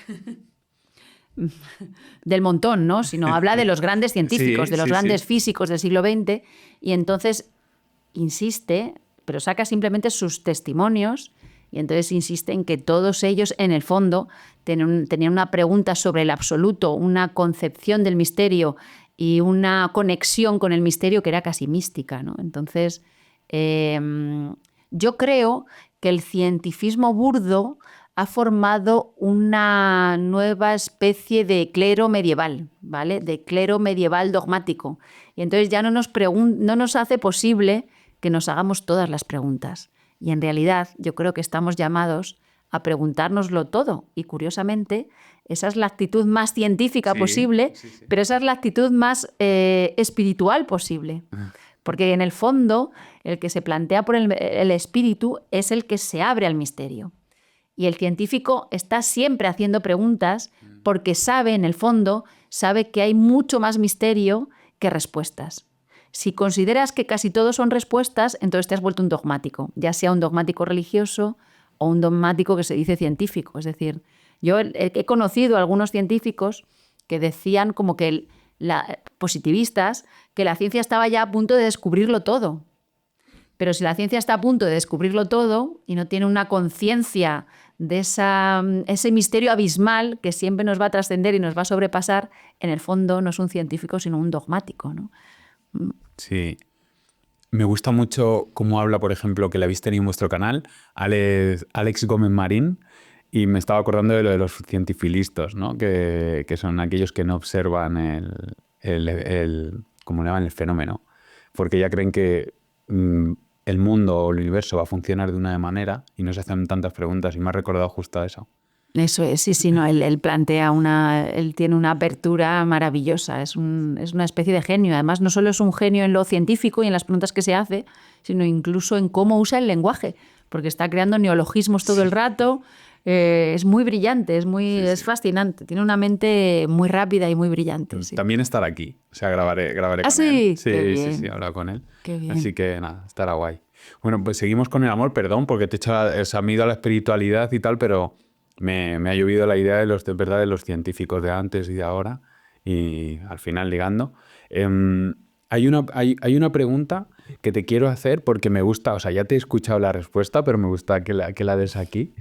del montón, ¿no? Sino habla de los grandes científicos, de los grandes físicos del siglo XX. Y entonces insiste, pero saca simplemente sus testimonios. Y entonces insiste en que todos ellos, en el fondo, tenían una pregunta sobre el absoluto, una concepción del misterio y una conexión con el misterio que era casi mística, ¿no? Entonces, yo creo que el cientifismo burdo ha formado una nueva especie de clero medieval, ¿vale? De clero medieval dogmático. Y entonces ya no nos hace posible que nos hagamos todas las preguntas. Y en realidad yo creo que estamos llamados a preguntárnoslo todo. Y curiosamente, esa es la actitud más científica posible, pero esa es la actitud más espiritual posible. Porque en el fondo, el que se plantea por el espíritu es el que se abre al misterio. Y el científico está siempre haciendo preguntas porque sabe, en el fondo, sabe que hay mucho más misterio que respuestas. Si consideras que casi todo son respuestas, entonces te has vuelto un dogmático, ya sea un dogmático religioso o un dogmático que se dice científico. Es decir, yo he conocido a algunos científicos que decían como que positivistas, que la ciencia estaba ya a punto de descubrirlo todo. Pero si la ciencia está a punto de descubrirlo todo y no tiene una conciencia de ese misterio abismal que siempre nos va a trascender y nos va a sobrepasar, en el fondo no es un científico sino un dogmático, ¿no? Sí. Me gusta mucho cómo habla, por ejemplo, que la habéis tenido en vuestro canal, Alex Gómez Marín, y me estaba acordando de lo de los cientifilistas, ¿no? Que son aquellos que no observan ¿cómo le llaman? El fenómeno, porque ya creen que el mundo o el universo va a funcionar de una manera y no se hacen tantas preguntas. Y me ha recordado justo a eso. Eso es, sí, no, él plantea él tiene una apertura maravillosa, es una especie de genio. Además, no solo es un genio en lo científico y en las preguntas que se hace, sino incluso en cómo usa el lenguaje, porque está creando neologismos todo el rato. Es muy brillante, es fascinante. Tiene una mente muy rápida y muy brillante. Sí. También estará aquí. O sea, grabaré con sí? él. Sí, he hablado con él. Qué bien. Así que nada, estará guay. Bueno, pues seguimos con el amor. Perdón, porque te he hecho, o sea, me he ido a la espiritualidad y tal, pero me ha llovido la idea de los científicos de antes y de ahora. Y al final ligando. Hay una pregunta que te quiero hacer porque me gusta, o sea, ya te he escuchado la respuesta, pero me gusta que la des aquí.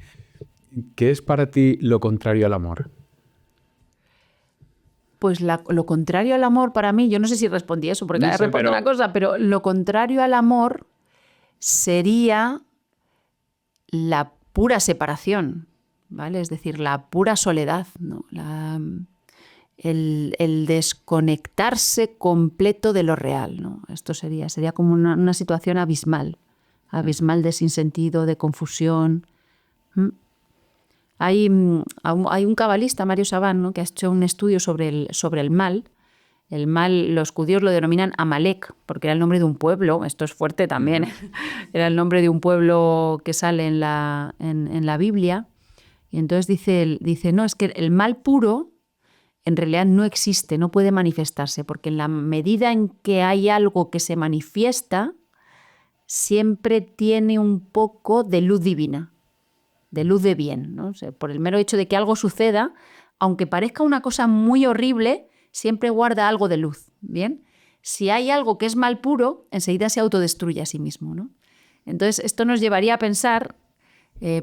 ¿Qué es para ti lo contrario al amor? Pues lo contrario al amor para mí, yo no sé si respondí eso, porque respondo una cosa, pero lo contrario al amor sería la pura separación, ¿vale? Es decir, la pura soledad, ¿no? El desconectarse completo de lo real, ¿no? Esto sería como una situación abismal de sinsentido, de confusión. Hay un cabalista, Mario Saban, ¿no?, que ha hecho un estudio sobre el mal. El mal, los judíos lo denominan Amalek, porque era el nombre de un pueblo. Esto es fuerte también. Era el nombre de un pueblo que sale en la Biblia. Y entonces dice, no, es que el mal puro en realidad no existe, no puede manifestarse, porque en la medida en que hay algo que se manifiesta, siempre tiene un poco de luz divina, de luz de bien, ¿no? O sea, por el mero hecho de que algo suceda, aunque parezca una cosa muy horrible, siempre guarda algo de luz, ¿bien? Si hay algo que es mal puro, enseguida se autodestruye a sí mismo, ¿no? Entonces, esto nos llevaría a pensar,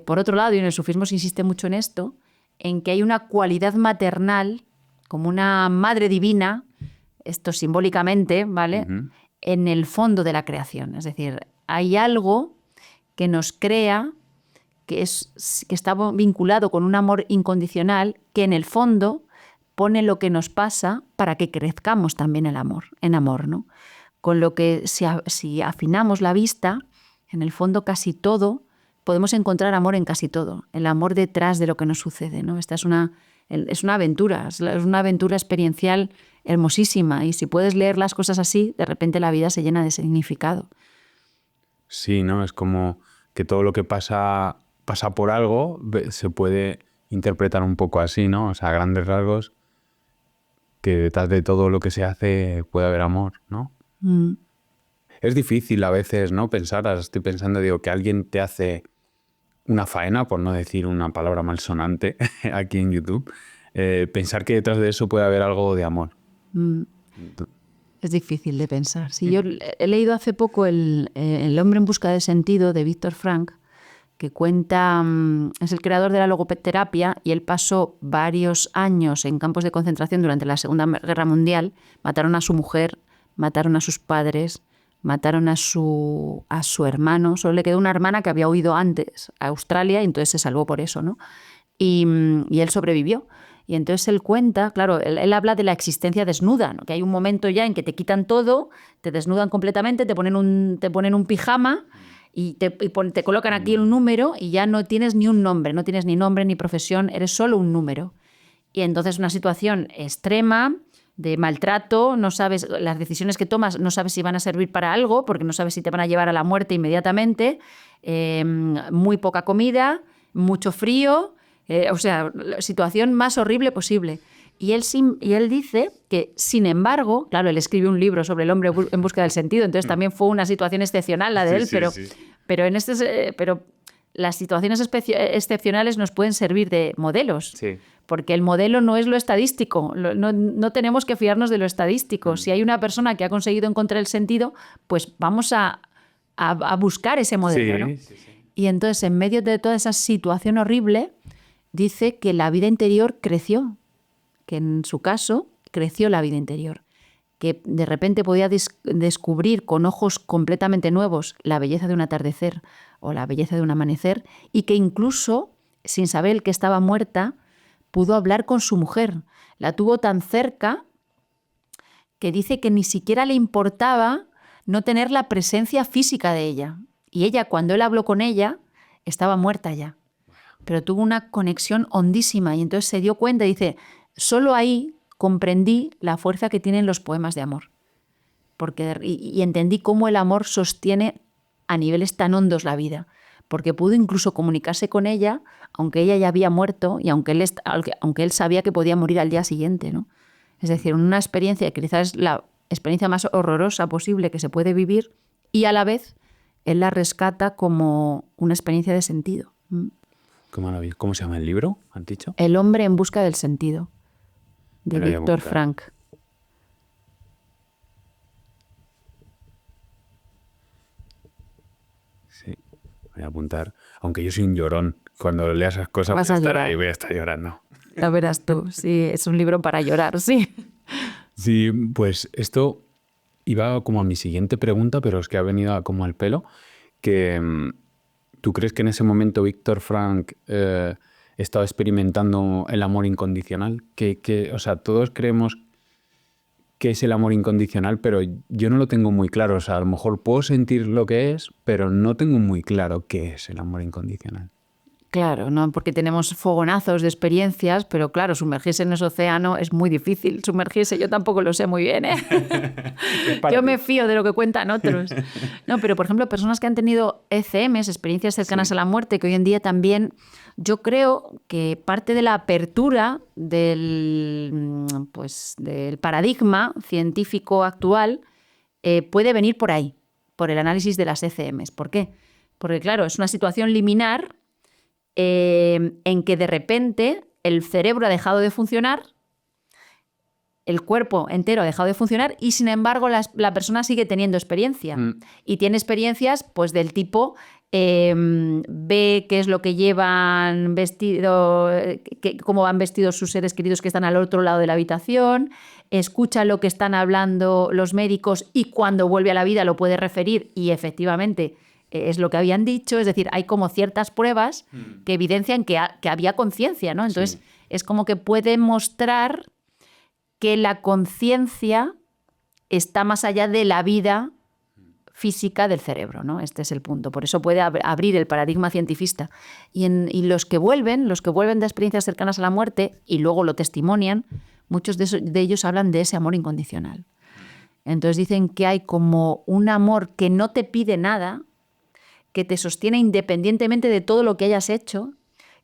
por otro lado, y en el sufismo se insiste mucho en esto, en que hay una cualidad maternal, como una madre divina, esto simbólicamente, ¿vale?, en el fondo de la creación. Es decir, hay algo que nos crea, que está vinculado con un amor incondicional, que en el fondo pone lo que nos pasa para que crezcamos también en amor, ¿no? Con lo que si afinamos la vista, en el fondo casi todo, podemos encontrar amor en casi todo, el amor detrás de lo que nos sucede, ¿no? Esta es una aventura, es una aventura experiencial hermosísima, y si puedes leer las cosas así, de repente la vida se llena de significado. Sí, ¿no? Es como que todo lo que pasa por algo, se puede interpretar un poco así, ¿no? O sea, a grandes rasgos, que detrás de todo lo que se hace puede haber amor, ¿no? Es difícil a veces, ¿no?, estoy pensando, digo, que alguien te hace una faena, por no decir una palabra malsonante aquí en YouTube, pensar que detrás de eso puede haber algo de amor. Es difícil de pensar. Sí, yo he leído hace poco El hombre en busca de sentido, de Víctor Frank, que cuenta, es el creador de la logoterapia, y él pasó varios años en campos de concentración durante la Segunda Guerra Mundial. Mataron a su mujer, mataron a sus padres, mataron a su hermano. Solo le quedó una hermana que había huido antes a Australia, y entonces se salvó por eso, ¿no? Y él sobrevivió. Y entonces él cuenta, claro, él habla de la existencia desnuda, ¿no?, que hay un momento ya en que te quitan todo, te desnudan completamente, te ponen un pijama y te colocan aquí un número, y ya no tienes ni un nombre, no tienes ni nombre ni profesión, eres solo un número. Y entonces una situación extrema de maltrato, no sabes, las decisiones que tomas no sabes si van a servir para algo, porque no sabes si te van a llevar a la muerte inmediatamente, muy poca comida, mucho frío, o sea, la situación más horrible posible. Y él dice que, sin embargo, claro, él escribe un libro sobre el hombre en busca del sentido, entonces también fue una situación excepcional la de él, pero las situaciones excepcionales nos pueden servir de modelos. Sí. Porque el modelo no es lo estadístico, no tenemos que fiarnos de lo estadístico. Si hay una persona que ha conseguido encontrar el sentido, pues vamos a buscar ese modelo, ¿no? Sí. Y entonces, en medio de toda esa situación horrible, dice que la vida interior creció, que en su caso creció la vida interior, que de repente podía descubrir con ojos completamente nuevos la belleza de un atardecer o la belleza de un amanecer, y que incluso, sin saber que estaba muerta, pudo hablar con su mujer. La tuvo tan cerca que dice que ni siquiera le importaba no tener la presencia física de ella. Y ella, cuando él habló con ella, estaba muerta ya. Pero tuvo una conexión hondísima y entonces se dio cuenta y dice, solo ahí comprendí la fuerza que tienen los poemas de amor. Y entendí cómo el amor sostiene a niveles tan hondos la vida. Porque pudo incluso comunicarse con ella, aunque ella ya había muerto y aunque él sabía que podía morir al día siguiente, ¿no? Es decir, una experiencia que quizás es la experiencia más horrorosa posible que se puede vivir y a la vez él la rescata como una experiencia de sentido. Qué maravilla. ¿Cómo se llama el libro? ¿Han dicho? El hombre en busca del sentido, de Me lo voy a Viktor apuntar. Frankl. Sí, voy a apuntar. Aunque yo soy un llorón. Cuando lea esas cosas Vas voy a a estar llorar. ahí, voy a estar llorando. Ya verás tú, sí, es un libro para llorar, sí. Sí, pues esto iba como a mi siguiente pregunta, pero es que ha venido como al pelo, que ¿tú crees que en ese momento Víctor Frank estaba experimentando el amor incondicional? O sea, todos creemos que es el amor incondicional, pero yo no lo tengo muy claro. O sea, a lo mejor puedo sentir lo que es, pero no tengo muy claro qué es el amor incondicional. Claro, ¿no? Porque tenemos fogonazos de experiencias, pero claro, sumergirse en ese océano es muy difícil. Sumergirse, yo tampoco lo sé muy bien, ¿eh? Yo me fío de lo que cuentan otros. No, pero por ejemplo, personas que han tenido ECMs, experiencias cercanas Sí. a la muerte, que hoy en día también, yo creo que parte de la apertura del paradigma científico actual puede venir por ahí, por el análisis de las ECMs. ¿Por qué? Porque claro, es una situación liminar en que de repente el cerebro ha dejado de funcionar, el cuerpo entero ha dejado de funcionar y sin embargo la persona sigue teniendo experiencia. Y tiene experiencias pues del tipo ve qué es lo que llevan vestido, cómo van vestidos sus seres queridos que están al otro lado de la habitación, escucha lo que están hablando los médicos y cuando vuelve a la vida lo puede referir y efectivamente es lo que habían dicho. Es decir, hay como ciertas pruebas que evidencian que había conciencia, ¿no? Entonces, Sí. es como que puede mostrar que la conciencia está más allá de la vida física del cerebro, ¿no? Este es el punto. Por eso puede abrir el paradigma cientifista. Y los que vuelven de experiencias cercanas a la muerte y luego lo testimonian, muchos de ellos hablan de ese amor incondicional. Entonces dicen que hay como un amor que no te pide nada, que te sostiene independientemente de todo lo que hayas hecho,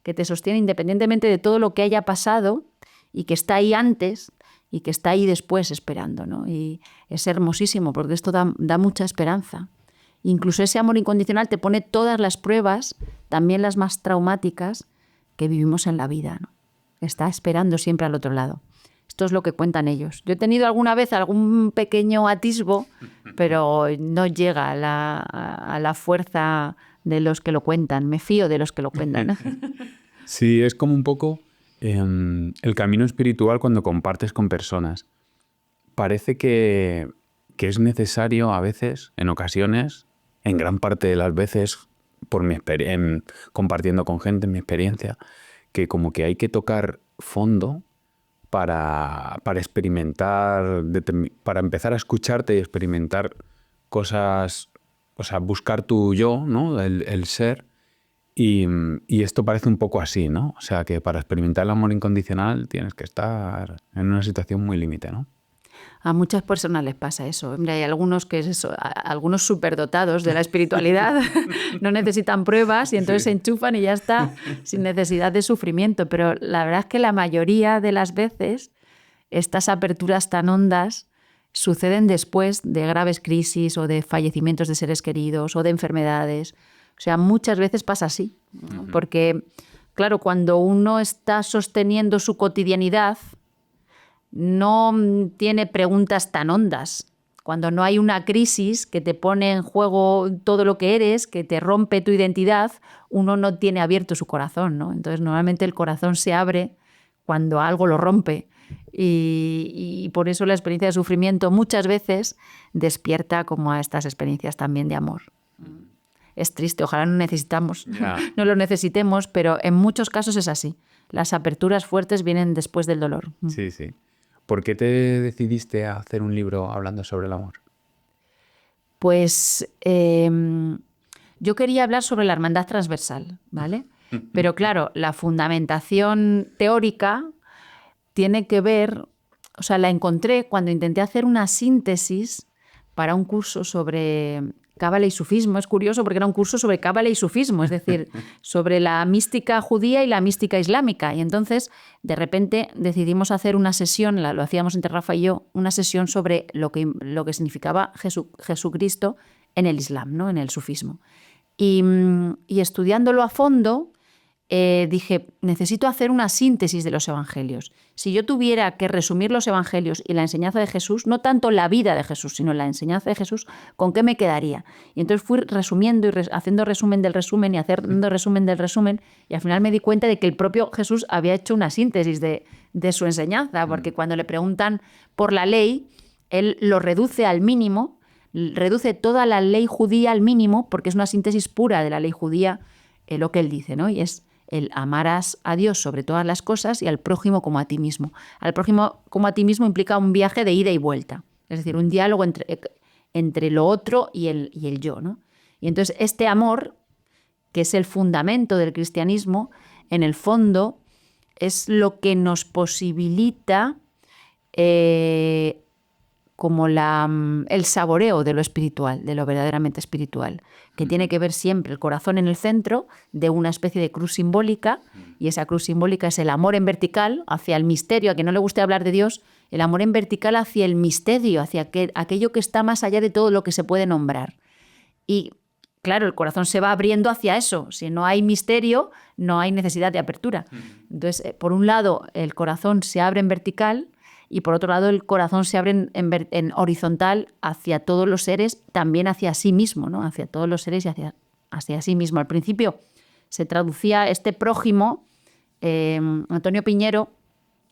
que te sostiene independientemente de todo lo que haya pasado y que está ahí antes y que está ahí después esperando, ¿no? Y es hermosísimo porque esto da mucha esperanza. Incluso ese amor incondicional te pone todas las pruebas, también las más traumáticas, que vivimos en la vida, ¿no? Está esperando siempre al otro lado. Esto es lo que cuentan ellos. Yo he tenido alguna vez algún pequeño atisbo, pero no llega a la fuerza de los que lo cuentan. Me fío de los que lo cuentan. Sí, es como un poco el camino espiritual cuando compartes con personas. Parece que es necesario a veces, en ocasiones, en gran parte de las veces, compartiendo con gente, en mi experiencia, que como que hay que tocar fondo para experimentar, para empezar a escucharte y experimentar cosas, o sea, buscar tu yo, ¿no? El ser. Y esto parece un poco así, ¿no? O sea, que para experimentar el amor incondicional tienes que estar en una situación muy límite, ¿no? A muchas personas les pasa eso. Hombre, hay algunos que es eso, algunos superdotados de la espiritualidad no necesitan pruebas y entonces Sí. se enchufan y ya está, sin necesidad de sufrimiento. Pero la verdad es que la mayoría de las veces estas aperturas tan hondas suceden después de graves crisis o de fallecimientos de seres queridos o de enfermedades. O sea, muchas veces pasa así, ¿no? Porque, claro, cuando uno está sosteniendo su cotidianidad, no tiene preguntas tan hondas. Cuando no hay una crisis que te pone en juego todo lo que eres, que te rompe tu identidad, uno no tiene abierto su corazón, ¿no? Entonces, normalmente el corazón se abre cuando algo lo rompe. Y por eso la experiencia de sufrimiento muchas veces despierta como a estas experiencias también de amor. Es triste, ojalá no lo necesitemos, pero en muchos casos es así. Las aperturas fuertes vienen después del dolor. Sí, sí. ¿Por qué te decidiste a hacer un libro hablando sobre el amor? Pues Yo quería hablar sobre la hermandad transversal, ¿vale? Pero claro, la fundamentación teórica tiene que ver, o sea, la encontré cuando intenté hacer una síntesis para un curso sobre cábala y sufismo. Es curioso porque era un curso sobre cábala y sufismo, es decir, sobre la mística judía y la mística islámica. Y entonces, de repente, decidimos hacer una sesión, lo hacíamos entre Rafa y yo, una sesión sobre lo que significaba Jesucristo en el Islam, ¿no? En el sufismo. Y estudiándolo a fondo, dije, necesito hacer una síntesis de los evangelios. Si yo tuviera que resumir los evangelios y la enseñanza de Jesús, no tanto la vida de Jesús, sino la enseñanza de Jesús, ¿con qué me quedaría? Y entonces fui resumiendo y haciendo resumen del resumen y haciendo resumen del resumen, y al final me di cuenta de que el propio Jesús había hecho una síntesis de su enseñanza, porque cuando le preguntan por la ley, él lo reduce al mínimo, reduce toda la ley judía al mínimo, porque es una síntesis pura de la ley judía, lo que él dice, ¿no? Y es el amarás a Dios sobre todas las cosas y al prójimo como a ti mismo. Al prójimo como a ti mismo implica un viaje de ida y vuelta, es decir, un diálogo entre lo otro y el yo, ¿no? Y entonces este amor, que es el fundamento del cristianismo, en el fondo es lo que nos posibilita como el saboreo de lo espiritual, de lo verdaderamente espiritual, que tiene que ver siempre el corazón en el centro de una especie de cruz simbólica, y esa cruz simbólica es el amor en vertical hacia el misterio, a quien no le guste hablar de Dios, el amor en vertical hacia el misterio, hacia aquello que está más allá de todo lo que se puede nombrar. Y claro, el corazón se va abriendo hacia eso. Si no hay misterio, no hay necesidad de apertura. Entonces, por un lado, el corazón se abre en vertical, y por otro lado el corazón se abre en horizontal hacia todos los seres, también hacia sí mismo, ¿no? Hacia todos los seres y hacia sí mismo. Al principio se traducía este prójimo, Antonio Piñero,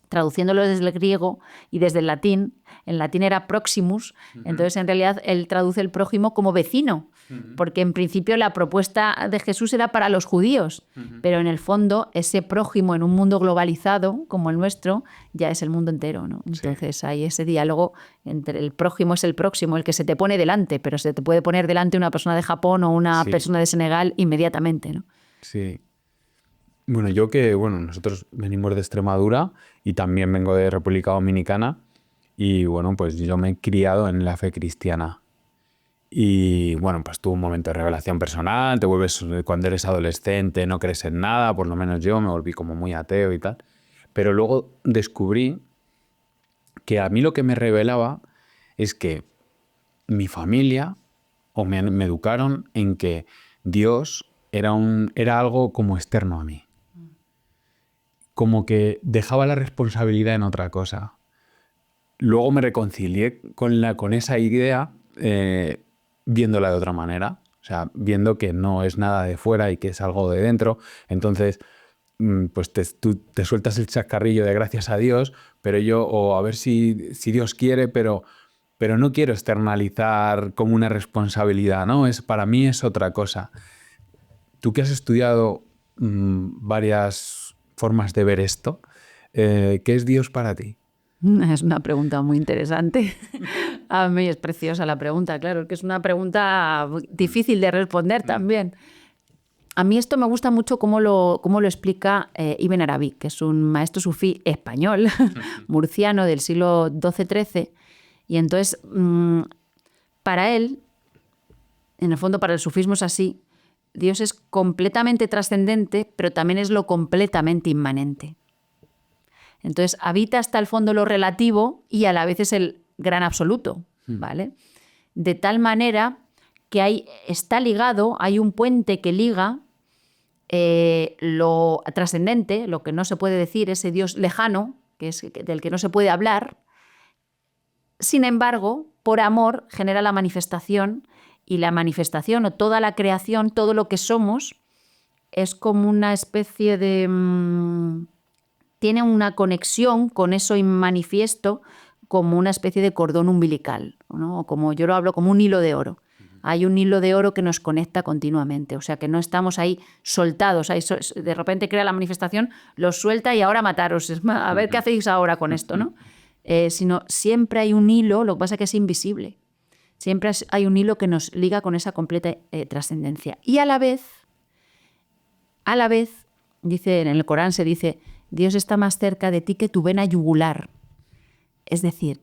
traduciéndolo desde el griego y desde el latín. En latín era proximus, entonces en realidad él traduce el prójimo como vecino, porque en principio la propuesta de Jesús era para los judíos, pero en el fondo ese prójimo en un mundo globalizado como el nuestro ya es el mundo entero, ¿no? Entonces hay ese diálogo entre el prójimo es el próximo, el que se te pone delante, pero se te puede poner delante una persona de Japón o una persona de Senegal inmediatamente, ¿no? Sí. Bueno, nosotros venimos de Extremadura y también vengo de República Dominicana, y bueno, pues yo me he criado en la fe cristiana. Y bueno, pues tuve un momento de revelación personal, cuando eres adolescente, no crees en nada, por lo menos yo me volví como muy ateo y tal. Pero luego descubrí que a mí lo que me revelaba es que mi familia, me educaron en que Dios era algo como externo a mí. Como que dejaba la responsabilidad en otra cosa. Luego me reconcilié con esa idea, viéndola de otra manera, o sea, viendo que no es nada de fuera y que es algo de dentro. Entonces, pues tú te sueltas el chascarrillo de gracias a Dios, pero o a ver si Dios quiere, pero no quiero externalizar como una responsabilidad, ¿no? Para mí es otra cosa. Tú que has estudiado varias formas de ver esto, ¿qué es Dios para ti? Es una pregunta muy interesante. A mí es preciosa la pregunta, claro, que es una pregunta difícil de responder también. A mí esto me gusta mucho cómo lo explica Ibn Arabi, que es un maestro sufí español, murciano del siglo XII-XIII. Y entonces, para él, en el fondo para el sufismo es así, Dios es completamente trascendente, pero también es lo completamente inmanente. Entonces, habita hasta el fondo lo relativo y a la vez es el gran absoluto, ¿vale? De tal manera que está ligado, hay un puente que liga lo trascendente, lo que no se puede decir, ese Dios lejano, que es del que no se puede hablar. Sin embargo, por amor genera la manifestación, y la manifestación o toda la creación, todo lo que somos, es como una especie de... tiene una conexión con eso inmanifiesto, como una especie de cordón umbilical, ¿no? O como yo lo hablo, como un hilo de oro. Hay un hilo de oro que nos conecta continuamente, o sea que no estamos ahí soltados, de repente crea la manifestación, los suelta y ahora mataros, a ver qué hacéis ahora con esto, ¿no? Sino siempre hay un hilo, lo que pasa es que es invisible. Siempre hay un hilo que nos liga con esa completa trascendencia. Y a la vez, dice en el Corán, se dice, Dios está más cerca de ti que tu vena yugular. Es decir,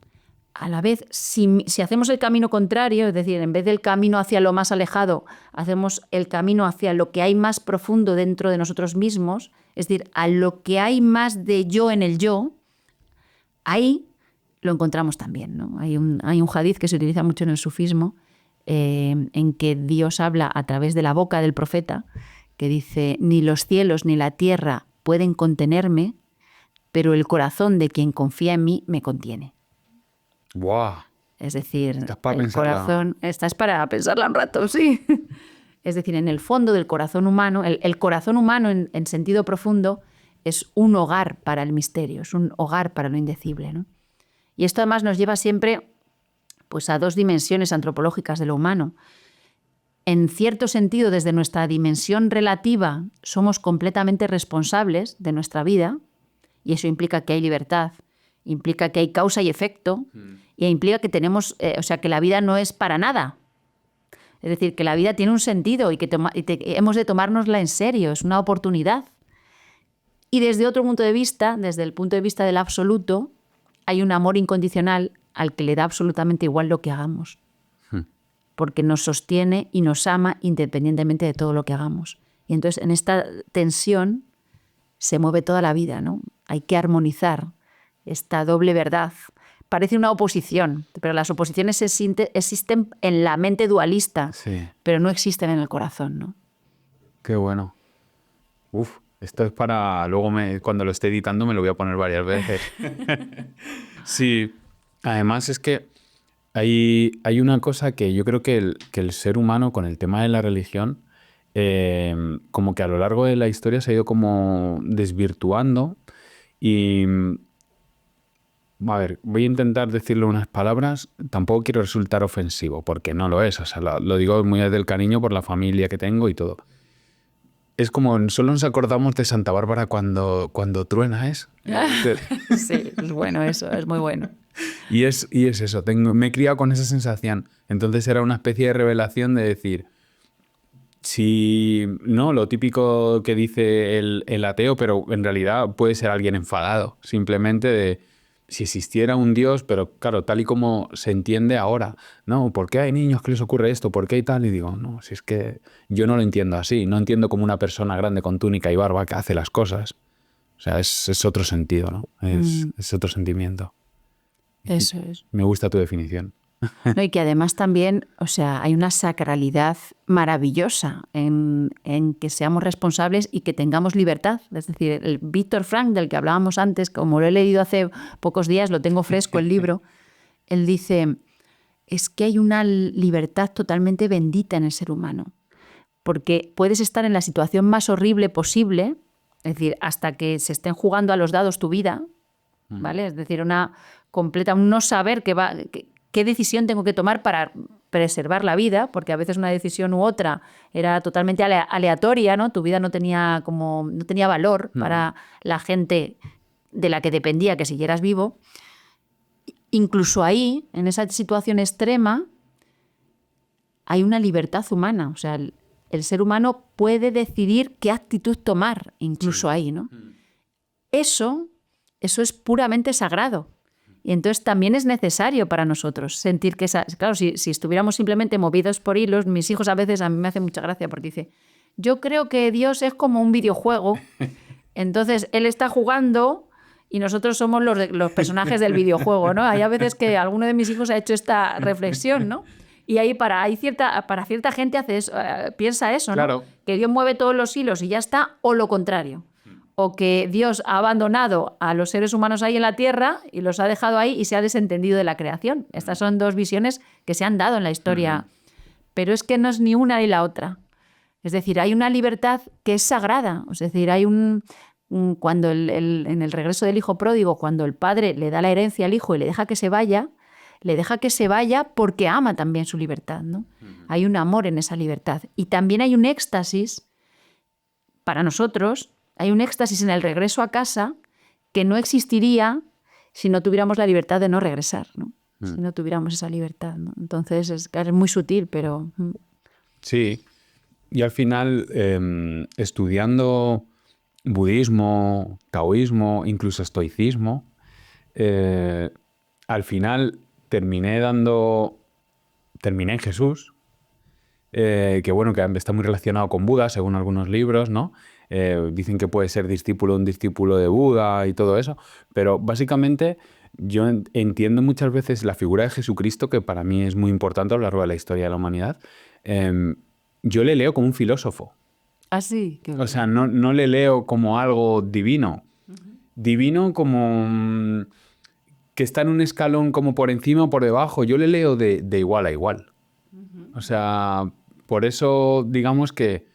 a la vez, si hacemos el camino contrario, es decir, en vez del camino hacia lo más alejado, hacemos el camino hacia lo que hay más profundo dentro de nosotros mismos, es decir, a lo que hay más de yo en el yo, ahí lo encontramos también, ¿no? Hay un hadith que se utiliza mucho en el sufismo, en que Dios habla a través de la boca del profeta, que dice, ni los cielos ni la tierra pueden contenerme, pero el corazón de quien confía en mí me contiene. ¡Wow! Es decir, el corazón... Esta es para pensarla un rato, sí. Es decir, en el fondo del corazón humano, el corazón humano en sentido profundo es un hogar para el misterio, es un hogar para lo indecible, ¿no? Y esto además nos lleva siempre pues, a dos dimensiones antropológicas de lo humano. En cierto sentido, desde nuestra dimensión relativa, somos completamente responsables de nuestra vida, y eso implica que hay libertad, implica que hay causa y efecto, y implica que tenemos, que la vida no es para nada. Es decir, que la vida tiene un sentido y que hemos de tomárnosla en serio, es una oportunidad. Y desde otro punto de vista, desde el punto de vista del absoluto, hay un amor incondicional al que le da absolutamente igual lo que hagamos. Porque nos sostiene y nos ama independientemente de todo lo que hagamos. Y entonces en esta tensión se mueve toda la vida, ¿no? Hay que armonizar esta doble verdad. Parece una oposición, pero las oposiciones existen en la mente dualista, Sí. pero no existen en el corazón, ¿no? Qué bueno. Uf, esto es para... Luego cuando lo esté editando me lo voy a poner varias veces. Sí. Además es que hay una cosa que yo creo que el ser humano con el tema de la religión como que a lo largo de la historia se ha ido como desvirtuando y... A ver, voy a intentar decirle unas palabras. Tampoco quiero resultar ofensivo, porque no lo es. O sea, lo digo muy desde el cariño por la familia que tengo y todo. Es como, solo nos acordamos de Santa Bárbara cuando truena, ¿es? Sí, es bueno eso, es muy bueno. Y es eso, me he criado con esa sensación. Entonces era una especie de revelación de decir, si no, lo típico que dice el ateo, pero en realidad puede ser alguien enfadado, simplemente de... Si existiera un Dios, pero claro, tal y como se entiende ahora, ¿no? ¿Por qué hay niños que les ocurre esto? ¿Por qué hay tal? Y digo, no, si es que yo no lo entiendo así. No entiendo como una persona grande con túnica y barba que hace las cosas. O sea, es otro sentido, ¿no? Es otro sentimiento. Eso es. Me gusta tu definición. No, y que además también, o sea, hay una sacralidad maravillosa en que seamos responsables y que tengamos libertad. Es decir, el Víctor Frank, del que hablábamos antes, como lo he leído hace pocos días, lo tengo fresco el libro, él dice, es que hay una libertad totalmente bendita en el ser humano. Porque puedes estar en la situación más horrible posible, es decir, hasta que se estén jugando a los dados tu vida, ¿vale? Es decir, un no saber qué decisión tengo que tomar para preservar la vida, porque a veces una decisión u otra era totalmente aleatoria, ¿no? Tu vida no tenía valor para la gente de la que dependía que siguieras vivo. Incluso ahí, en esa situación extrema, hay una libertad humana. O sea, el ser humano puede decidir qué actitud tomar, incluso ahí, ¿no? Eso es puramente sagrado. Y entonces también es necesario para nosotros sentir que claro, si estuviéramos simplemente movidos por hilos, mis hijos a veces, a mí me hace mucha gracia porque dice, yo creo que Dios es como un videojuego, entonces él está jugando y nosotros somos los personajes del videojuego, ¿no? Hay a veces que alguno de mis hijos ha hecho esta reflexión, ¿no? Y ahí para cierta gente piensa eso, ¿no? Claro. Que Dios mueve todos los hilos y ya está, o lo contrario. O que Dios ha abandonado a los seres humanos ahí en la tierra y los ha dejado ahí y se ha desentendido de la creación. Estas son dos visiones que se han dado en la historia. Pero es que no es ni una ni la otra. Es decir, hay una libertad que es sagrada. Es decir, hay cuando en el regreso del hijo pródigo, cuando el padre le da la herencia al hijo y le deja que se vaya porque ama también su libertad, ¿no? Hay un amor en esa libertad. Y también hay un éxtasis para nosotros. Hay un éxtasis en el regreso a casa que no existiría si no tuviéramos la libertad de no regresar, ¿no? si no tuviéramos esa libertad, ¿no? Entonces es muy sutil, pero... Sí, y al final, estudiando budismo, taoísmo, incluso estoicismo, al final terminé en Jesús, que bueno, que está muy relacionado con Buda, según algunos libros, ¿no? Dicen que puede ser discípulo de un discípulo de Buda y todo eso, pero básicamente yo entiendo muchas veces la figura de Jesucristo, que para mí es muy importante a lo largo de la historia de la humanidad. Yo le leo como un filósofo. Ah, sí, qué O bueno. sea, no le leo como algo divino. Divino como que está en un escalón como por encima o por debajo. Yo le leo de igual a igual. O sea, por eso digamos que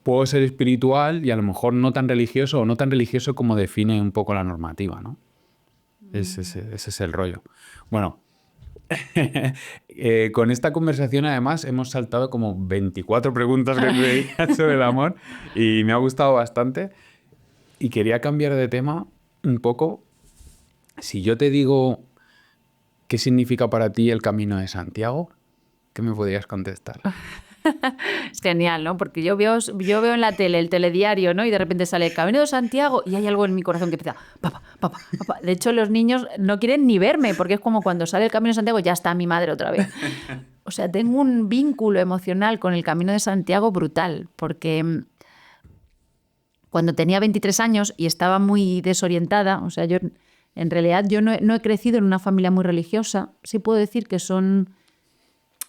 puedo ser espiritual y a lo mejor no tan religioso o no tan religioso como define un poco la normativa, ¿no? Ese es el rollo. Bueno, con esta conversación además hemos saltado como 24 preguntas que te veía sobre el amor y me ha gustado bastante. Y quería cambiar de tema un poco. Si yo te digo qué significa para ti el Camino de Santiago, ¿qué me podrías contestar? Es genial, ¿no? Porque yo veo en la tele el telediario, ¿no? Y de repente sale el Camino de Santiago y hay algo en mi corazón que empieza, papá, papá, papá. De hecho, los niños no quieren ni verme porque es como cuando sale el Camino de Santiago ya está mi madre otra vez. O sea, tengo un vínculo emocional con el Camino de Santiago brutal porque cuando tenía 23 años y estaba muy desorientada, o sea, yo en realidad yo no he crecido en una familia muy religiosa, sí puedo decir que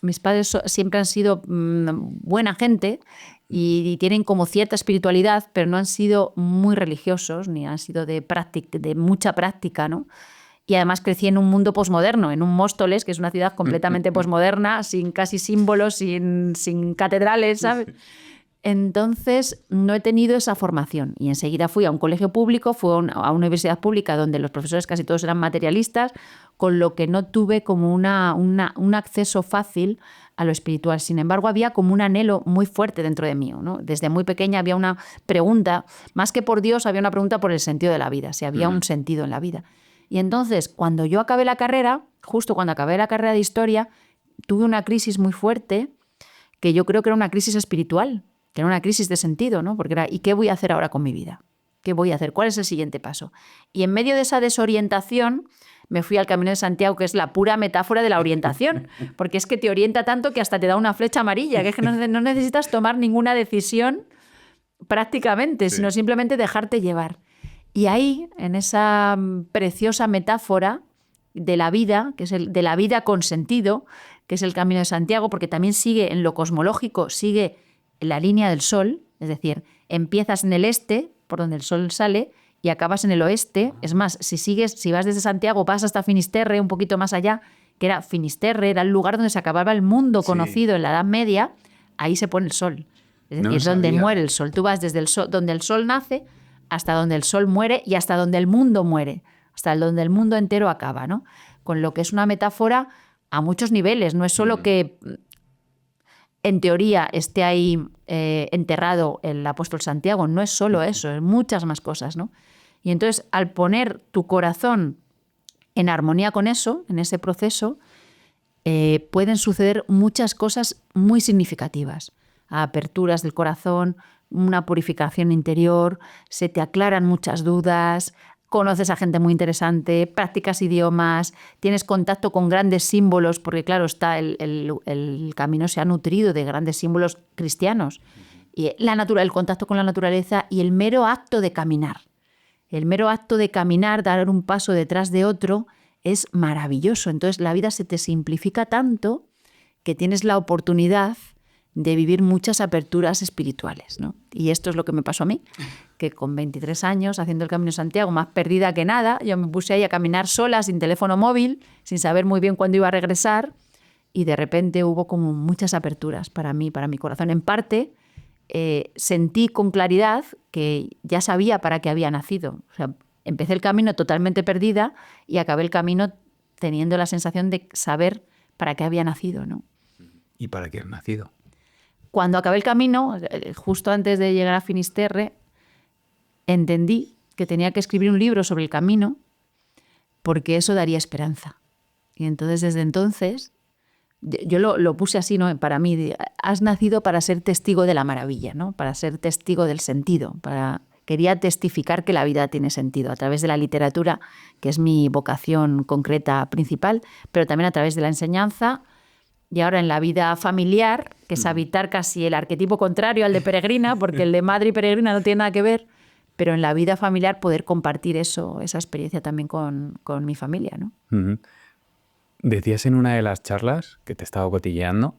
mis padres siempre han sido buena gente y tienen como cierta espiritualidad, pero no han sido muy religiosos, ni han sido de mucha práctica, ¿no? Y además crecí en un mundo posmoderno, en un Móstoles, que es una ciudad completamente posmoderna, sin casi símbolos, sin catedrales, ¿sabes? Entonces no he tenido esa formación y enseguida fui a un colegio público, fui a una universidad pública donde los profesores casi todos eran materialistas, con lo que no tuve como un acceso fácil a lo espiritual. Sin embargo, había como un anhelo muy fuerte dentro de mí, ¿no? Desde muy pequeña había una pregunta, más que por Dios, había una pregunta por el sentido de la vida, si había un sentido en la vida. Y entonces, cuando yo acabé la carrera, justo cuando acabé la carrera de historia, tuve una crisis muy fuerte, que yo creo que era una crisis espiritual, que era una crisis de sentido, ¿no? Porque era, ¿y qué voy a hacer ahora con mi vida? ¿Qué voy a hacer? ¿Cuál es el siguiente paso? Y en medio de esa desorientación me fui al Camino de Santiago, que es la pura metáfora de la orientación, porque es que te orienta tanto que hasta te da una flecha amarilla, que es que no necesitas tomar ninguna decisión prácticamente, sino simplemente dejarte llevar. Y ahí, en esa preciosa metáfora de la vida, que es de la vida con sentido, que es el Camino de Santiago, porque también sigue en lo cosmológico, sigue la línea del sol, es decir, empiezas en el este, por donde el sol sale, y acabas en el oeste. Es más, si vas desde Santiago, vas hasta Finisterre, un poquito más allá, que era Finisterre, era el lugar donde se acababa el mundo conocido en la Edad Media, ahí se pone el sol. Es decir, donde muere el sol. Tú vas desde el sol, donde el sol nace hasta donde el sol muere y hasta donde el mundo muere, hasta donde el mundo entero acaba, ¿no? Con lo que es una metáfora a muchos niveles. No es solo que en teoría esté ahí enterrado el apóstol Santiago, no es solo eso, es muchas más cosas, ¿no? Y entonces, al poner tu corazón en armonía con eso, en ese proceso, pueden suceder muchas cosas muy significativas. Aperturas del corazón, una purificación interior, se te aclaran muchas dudas, conoces a gente muy interesante, practicas idiomas, tienes contacto con grandes símbolos, porque claro, el camino se ha nutrido de grandes símbolos cristianos. Y el contacto con la naturaleza y el mero acto de caminar. El mero acto de caminar, dar un paso detrás de otro, es maravilloso. Entonces la vida se te simplifica tanto que tienes la oportunidad de vivir muchas aperturas espirituales, ¿no? Y esto es lo que me pasó a mí, que con 23 años, haciendo el Camino de Santiago, más perdida que nada, yo me puse ahí a caminar sola, sin teléfono móvil, sin saber muy bien cuándo iba a regresar, y de repente hubo como muchas aperturas para mí, para mi corazón. En parte, sentí con claridad que ya sabía para qué había nacido. O sea, empecé el camino totalmente perdida y acabé el camino teniendo la sensación de saber para qué había nacido, ¿no? ¿Y para qué has nacido? Cuando acabé el camino, justo antes de llegar a Finisterre, entendí que tenía que escribir un libro sobre el camino porque eso daría esperanza. Y entonces, desde entonces, yo lo puse así, ¿no? Para mí, has nacido para ser testigo de la maravilla, ¿no? Para ser testigo del sentido. Quería testificar que la vida tiene sentido a través de la literatura, que es mi vocación concreta principal, pero también a través de la enseñanza. Y ahora en la vida familiar, que es habitar casi el arquetipo contrario al de peregrina, porque el de madre y peregrina no tiene nada que ver, pero en la vida familiar poder compartir esa experiencia también con mi familia, ¿no? Uh-huh. Decías en una de las charlas que te estaba cotilleando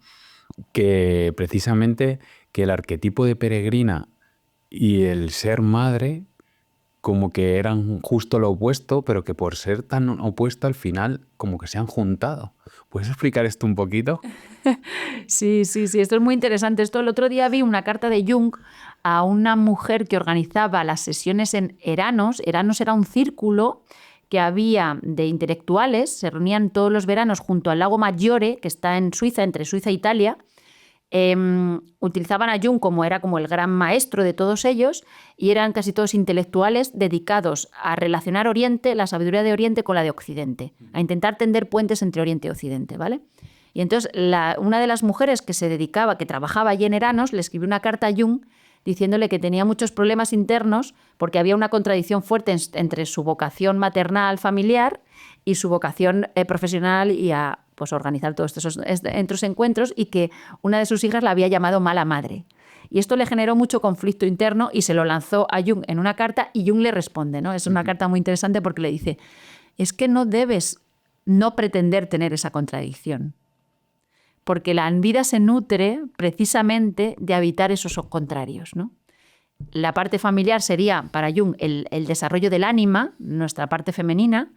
que precisamente que el arquetipo de peregrina y el ser madre como que eran justo lo opuesto, pero que por ser tan opuesto al final como que se han juntado. ¿Puedes explicar esto un poquito? Sí, esto es muy interesante. El otro día vi una carta de Jung a una mujer que organizaba las sesiones en Eranos. Eranos era un círculo que había de intelectuales, se reunían todos los veranos junto al lago Maggiore, que está en Suiza, entre Suiza e Italia. Utilizaban a Jung era como el gran maestro de todos ellos, y eran casi todos intelectuales dedicados a relacionar Oriente, la sabiduría de Oriente con la de Occidente, a intentar tender puentes entre Oriente y Occidente, ¿vale? Y entonces una de las mujeres que trabajaba allí en Eranos, le escribió una carta a Jung diciéndole que tenía muchos problemas internos porque había una contradicción fuerte entre su vocación maternal familiar y su vocación profesional y a organizar todos estos encuentros, y que una de sus hijas la había llamado mala madre. Y esto le generó mucho conflicto interno y se lo lanzó a Jung en una carta, y Jung le responde, ¿no? Es una carta muy interesante porque le dice, es que no debes no pretender tener esa contradicción, porque la vida se nutre precisamente de habitar esos contrarios, ¿no? La parte familiar sería para Jung el desarrollo del ánima, nuestra parte femenina,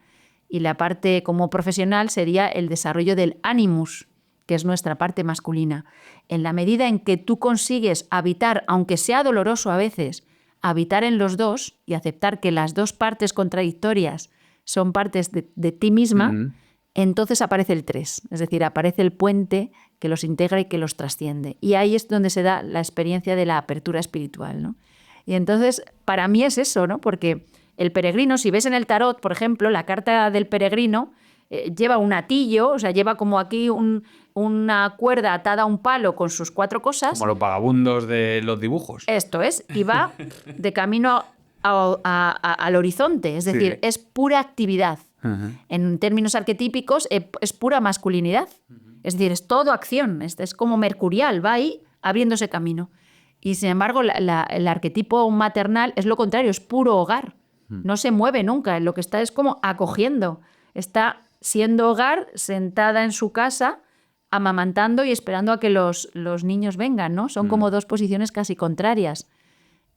y la parte como profesional sería el desarrollo del animus, que es nuestra parte masculina. En la medida en que tú consigues habitar, aunque sea doloroso a veces, habitar en los dos y aceptar que las dos partes contradictorias son partes de ti misma, entonces aparece el tres, es decir, aparece el puente que los integra y que los trasciende. Y ahí es donde se da la experiencia de la apertura espiritual, ¿no? Y entonces, para mí es eso, ¿no? Porque el peregrino, si ves en el tarot, por ejemplo, la carta del peregrino lleva un atillo, o sea, lleva como aquí una cuerda atada a un palo con sus 4 cosas. Como los vagabundos de los dibujos. Esto es, y va de camino al horizonte, es decir, Sí. es pura actividad. Uh-huh. En términos arquetípicos, es pura masculinidad. Es decir, es todo acción, es como mercurial, va ahí abriéndose camino. Y sin embargo, el arquetipo maternal es lo contrario, es puro hogar. No se mueve nunca, lo que está es como acogiendo. Está siendo hogar, sentada en su casa, amamantando y esperando a que los niños vengan, ¿no? Son como dos posiciones casi contrarias.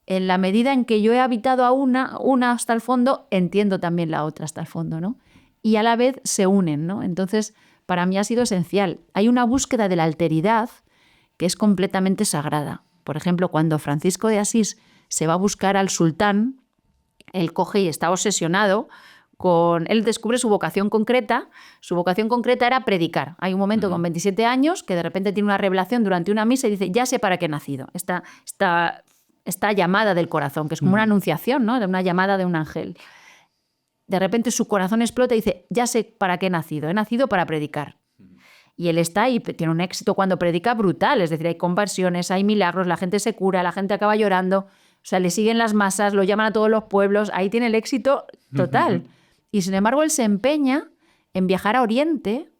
En la medida en que yo he habitado a una hasta el fondo, entiendo también la otra hasta el fondo, ¿no? Y a la vez se unen, ¿no? Entonces, para mí ha sido esencial. Hay una búsqueda de la alteridad que es completamente sagrada. Por ejemplo, cuando Francisco de Asís se va a buscar al sultán, él coge y está obsesionado él descubre su vocación concreta. Su vocación concreta era predicar. Hay un momento con 27 años que de repente tiene una revelación durante una misa y dice, ya sé para qué he nacido. Esta llamada del corazón, que es como una anunciación, ¿no? De una llamada de un ángel. De repente su corazón explota y dice, ya sé para qué he nacido para predicar. Y él está ahí, tiene un éxito cuando predica brutal, es decir, hay conversiones, hay milagros, la gente se cura, la gente acaba llorando, o sea, le siguen las masas, lo llaman a todos los pueblos, ahí tiene el éxito total. Y sin embargo él se empeña en viajar a Oriente,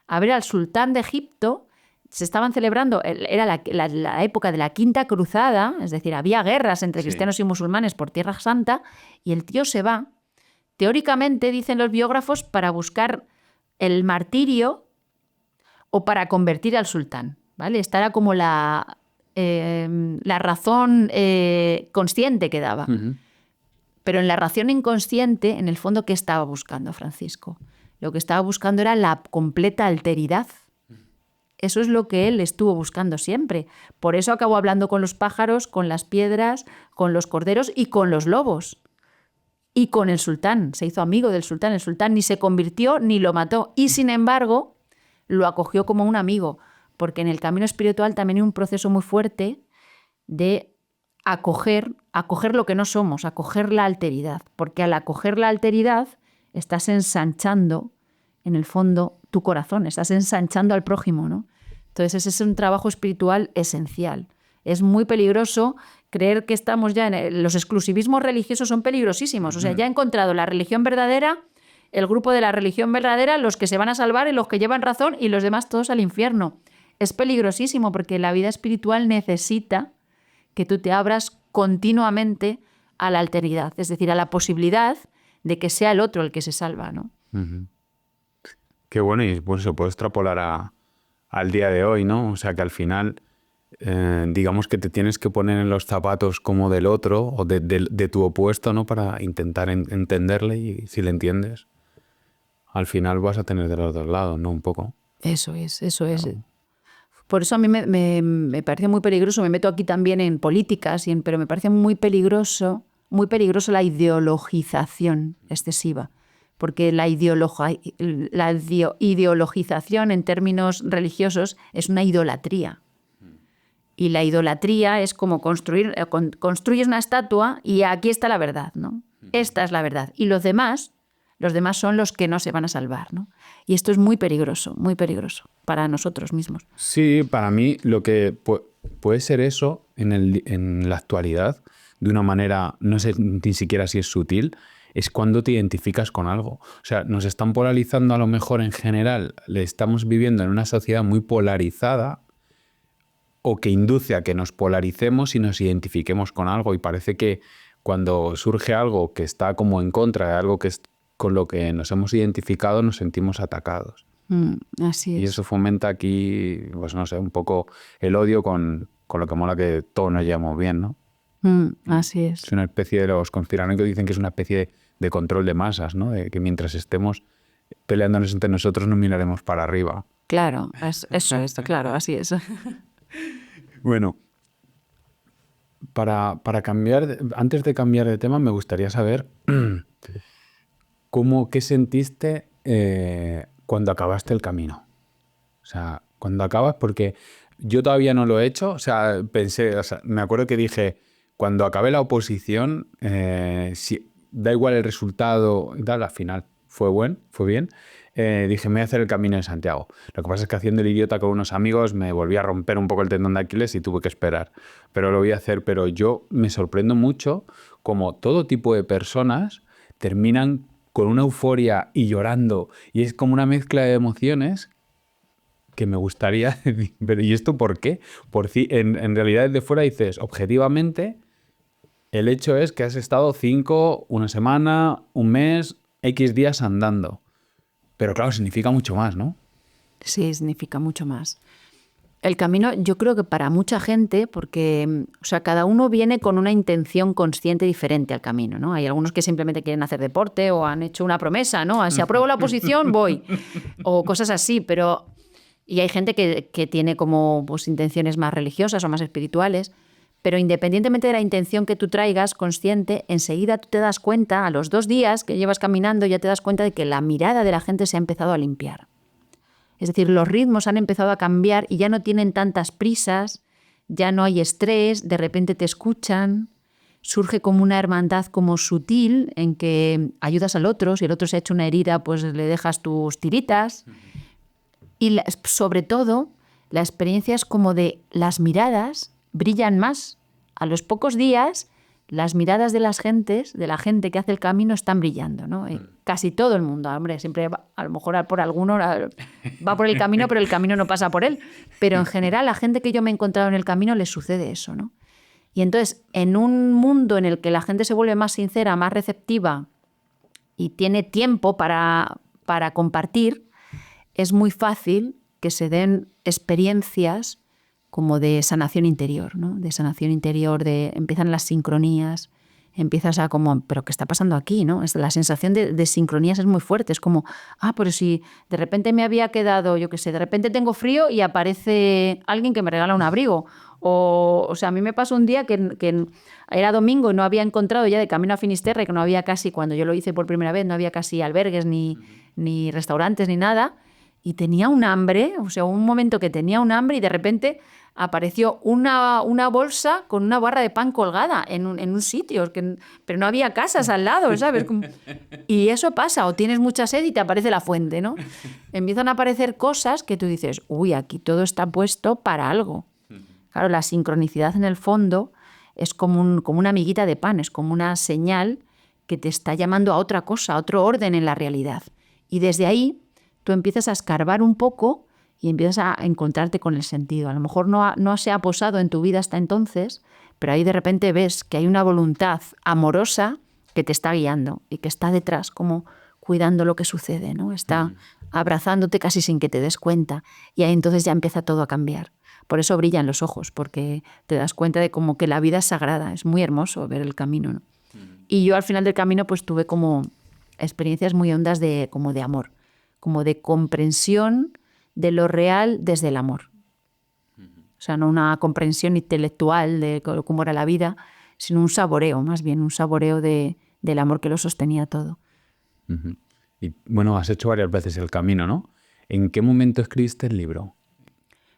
a ver al sultán de Egipto. Se estaban celebrando, era la época de la Quinta Cruzada, es decir, había guerras entre cristianos y musulmanes por Tierra Santa, y el tío se va, teóricamente, dicen los biógrafos, para buscar el martirio o para convertir al sultán, ¿vale? Esta era como la razón consciente que daba. Pero en la razón inconsciente, en el fondo, ¿qué estaba buscando Francisco? Lo que estaba buscando era la completa alteridad. Eso es lo que él estuvo buscando siempre. Por eso acabó hablando con los pájaros, con las piedras, con los corderos y con los lobos. Y con el sultán. Se hizo amigo del sultán. El sultán ni se convirtió ni lo mató. Y sin embargo, lo acogió como un amigo. Porque en el camino espiritual también hay un proceso muy fuerte de acoger lo que no somos, acoger la alteridad. Porque al acoger la alteridad estás ensanchando, en el fondo, tu corazón, estás ensanchando al prójimo, ¿no? Entonces ese es un trabajo espiritual esencial. Es muy peligroso creer que estamos ya en... Los exclusivismos religiosos son peligrosísimos. O sea, ya he encontrado la religión verdadera, el grupo de la religión verdadera, los que se van a salvar y los que llevan razón y los demás todos al infierno. Es peligrosísimo porque la vida espiritual necesita que tú te abras continuamente a la alteridad, es decir, a la posibilidad de que sea el otro el que se salva, ¿no? Qué bueno, y pues se puede extrapolar al día de hoy, ¿no? O sea, que al final, digamos que te tienes que poner en los zapatos como del otro o de tu opuesto, ¿no? Para intentar entenderle, y si le entiendes, al final vas a tener de los dos lados, ¿no? Un poco. Eso es, eso es. Por eso a mí me parece muy peligroso, me meto aquí también en políticas, pero me parece muy peligroso la ideologización excesiva, porque la ideologización en términos religiosos es una idolatría. Y la idolatría es como construyes una estatua y aquí está la verdad, ¿no? Esta es la verdad. Y los demás son los que no se van a salvar, ¿no? Y esto es muy peligroso para nosotros mismos. Sí, para mí lo que puede ser eso en la actualidad, de una manera, no sé ni siquiera si es sutil, es cuando te identificas con algo. O sea, nos están polarizando a lo mejor en general, le estamos viviendo en una sociedad muy polarizada o que induce a que nos polaricemos y nos identifiquemos con algo, y parece que cuando surge algo que está como en contra de algo que es con lo que nos hemos identificado, nos sentimos atacados. Así es. Y eso fomenta aquí, pues no sé, un poco el odio con lo que mola que todos nos llevamos bien, ¿no? Así es. Es una especie de los conspiranoicos dicen que es una especie de control de masas, ¿no? De que mientras estemos peleándonos entre nosotros no miraremos para arriba. Claro, eso es, claro, así es. Bueno, para cambiar, antes de cambiar de tema, me gustaría saber qué sentiste cuando acabaste el camino. O sea, cuando acabas, porque yo todavía no lo he hecho, o sea, me acuerdo que dije, cuando acabé la oposición, da igual el resultado y tal, al final fue bien. Dije, me voy a hacer el Camino de Santiago. Lo que pasa es que haciendo el idiota con unos amigos me volví a romper un poco el tendón de Aquiles y tuve que esperar. Pero lo voy a hacer. Pero yo me sorprendo mucho como todo tipo de personas terminan con una euforia y llorando. Y es como una mezcla de emociones que me gustaría decir, pero ¿y esto por qué? En realidad desde fuera dices, objetivamente, el hecho es que has estado 5, una semana, un mes, X días andando. Pero claro, significa mucho más, ¿no? Sí, significa mucho más. El camino, yo creo que para mucha gente, porque o sea, cada uno viene con una intención consciente diferente al camino, ¿no? Hay algunos que simplemente quieren hacer deporte o han hecho una promesa, ¿no? Si apruebo la oposición, voy. O cosas así, y hay gente que tiene como pues, intenciones más religiosas o más espirituales, pero independientemente de la intención que tú traigas consciente, enseguida tú te das cuenta, a los 2 días que llevas caminando, ya te das cuenta de que la mirada de la gente se ha empezado a limpiar. Es decir, los ritmos han empezado a cambiar y ya no tienen tantas prisas, ya no hay estrés, de repente te escuchan, surge como una hermandad como sutil en que ayudas al otro, si el otro se ha hecho una herida, pues le dejas tus tiritas. Y sobre todo, la experiencia es como de las miradas brillan más. A los pocos días, las miradas de la gente que hace el camino están brillando, ¿no? Casi todo el mundo, hombre, siempre a lo mejor por alguno va por el camino, pero el camino no pasa por él. Pero en general, la gente que yo me he encontrado en el camino les sucede eso, ¿no? Y entonces, en un mundo en el que la gente se vuelve más sincera, más receptiva y tiene tiempo para compartir, es muy fácil que se den experiencias como de sanación interior, ¿no? De sanación interior, empiezan las sincronías, empiezas a como, ¿pero qué está pasando aquí? ¿No? La sensación de sincronías es muy fuerte, es como, pero si de repente me había quedado, yo qué sé, de repente tengo frío y aparece alguien que me regala un abrigo. O sea, a mí me pasó un día que era domingo y no había encontrado ya de camino a Finisterre, que no había casi, cuando yo lo hice por primera vez, no había casi albergues ni restaurantes ni nada. y tenía un hambre, o sea, un momento que tenía un hambre y de repente apareció una bolsa con una barra de pan colgada en un sitio, pero no había casas al lado, ¿sabes? Y eso pasa, o tienes mucha sed y te aparece la fuente, ¿no? Empiezan a aparecer cosas que tú dices, uy, aquí todo está puesto para algo. Claro, la sincronicidad en el fondo es como una miguita de pan, es como una señal que te está llamando a otra cosa, a otro orden en la realidad. Y desde ahí tú empiezas a escarbar un poco y empiezas a encontrarte con el sentido. A lo mejor no se ha posado en tu vida hasta entonces, pero ahí de repente ves que hay una voluntad amorosa que te está guiando y que está detrás, como cuidando lo que sucede, ¿no? Está abrazándote casi sin que te des cuenta. Y ahí entonces ya empieza todo a cambiar. Por eso brillan los ojos, porque te das cuenta de como que la vida es sagrada. Es muy hermoso ver el camino, ¿no? Y yo al final del camino pues tuve como experiencias muy hondas como de amor, como de comprensión de lo real desde el amor. O sea, no una comprensión intelectual de cómo era la vida, sino un saboreo, más bien un saboreo del amor que lo sostenía todo. Uh-huh. Y bueno, has hecho varias veces el camino, ¿no? ¿En qué momento escribiste el libro?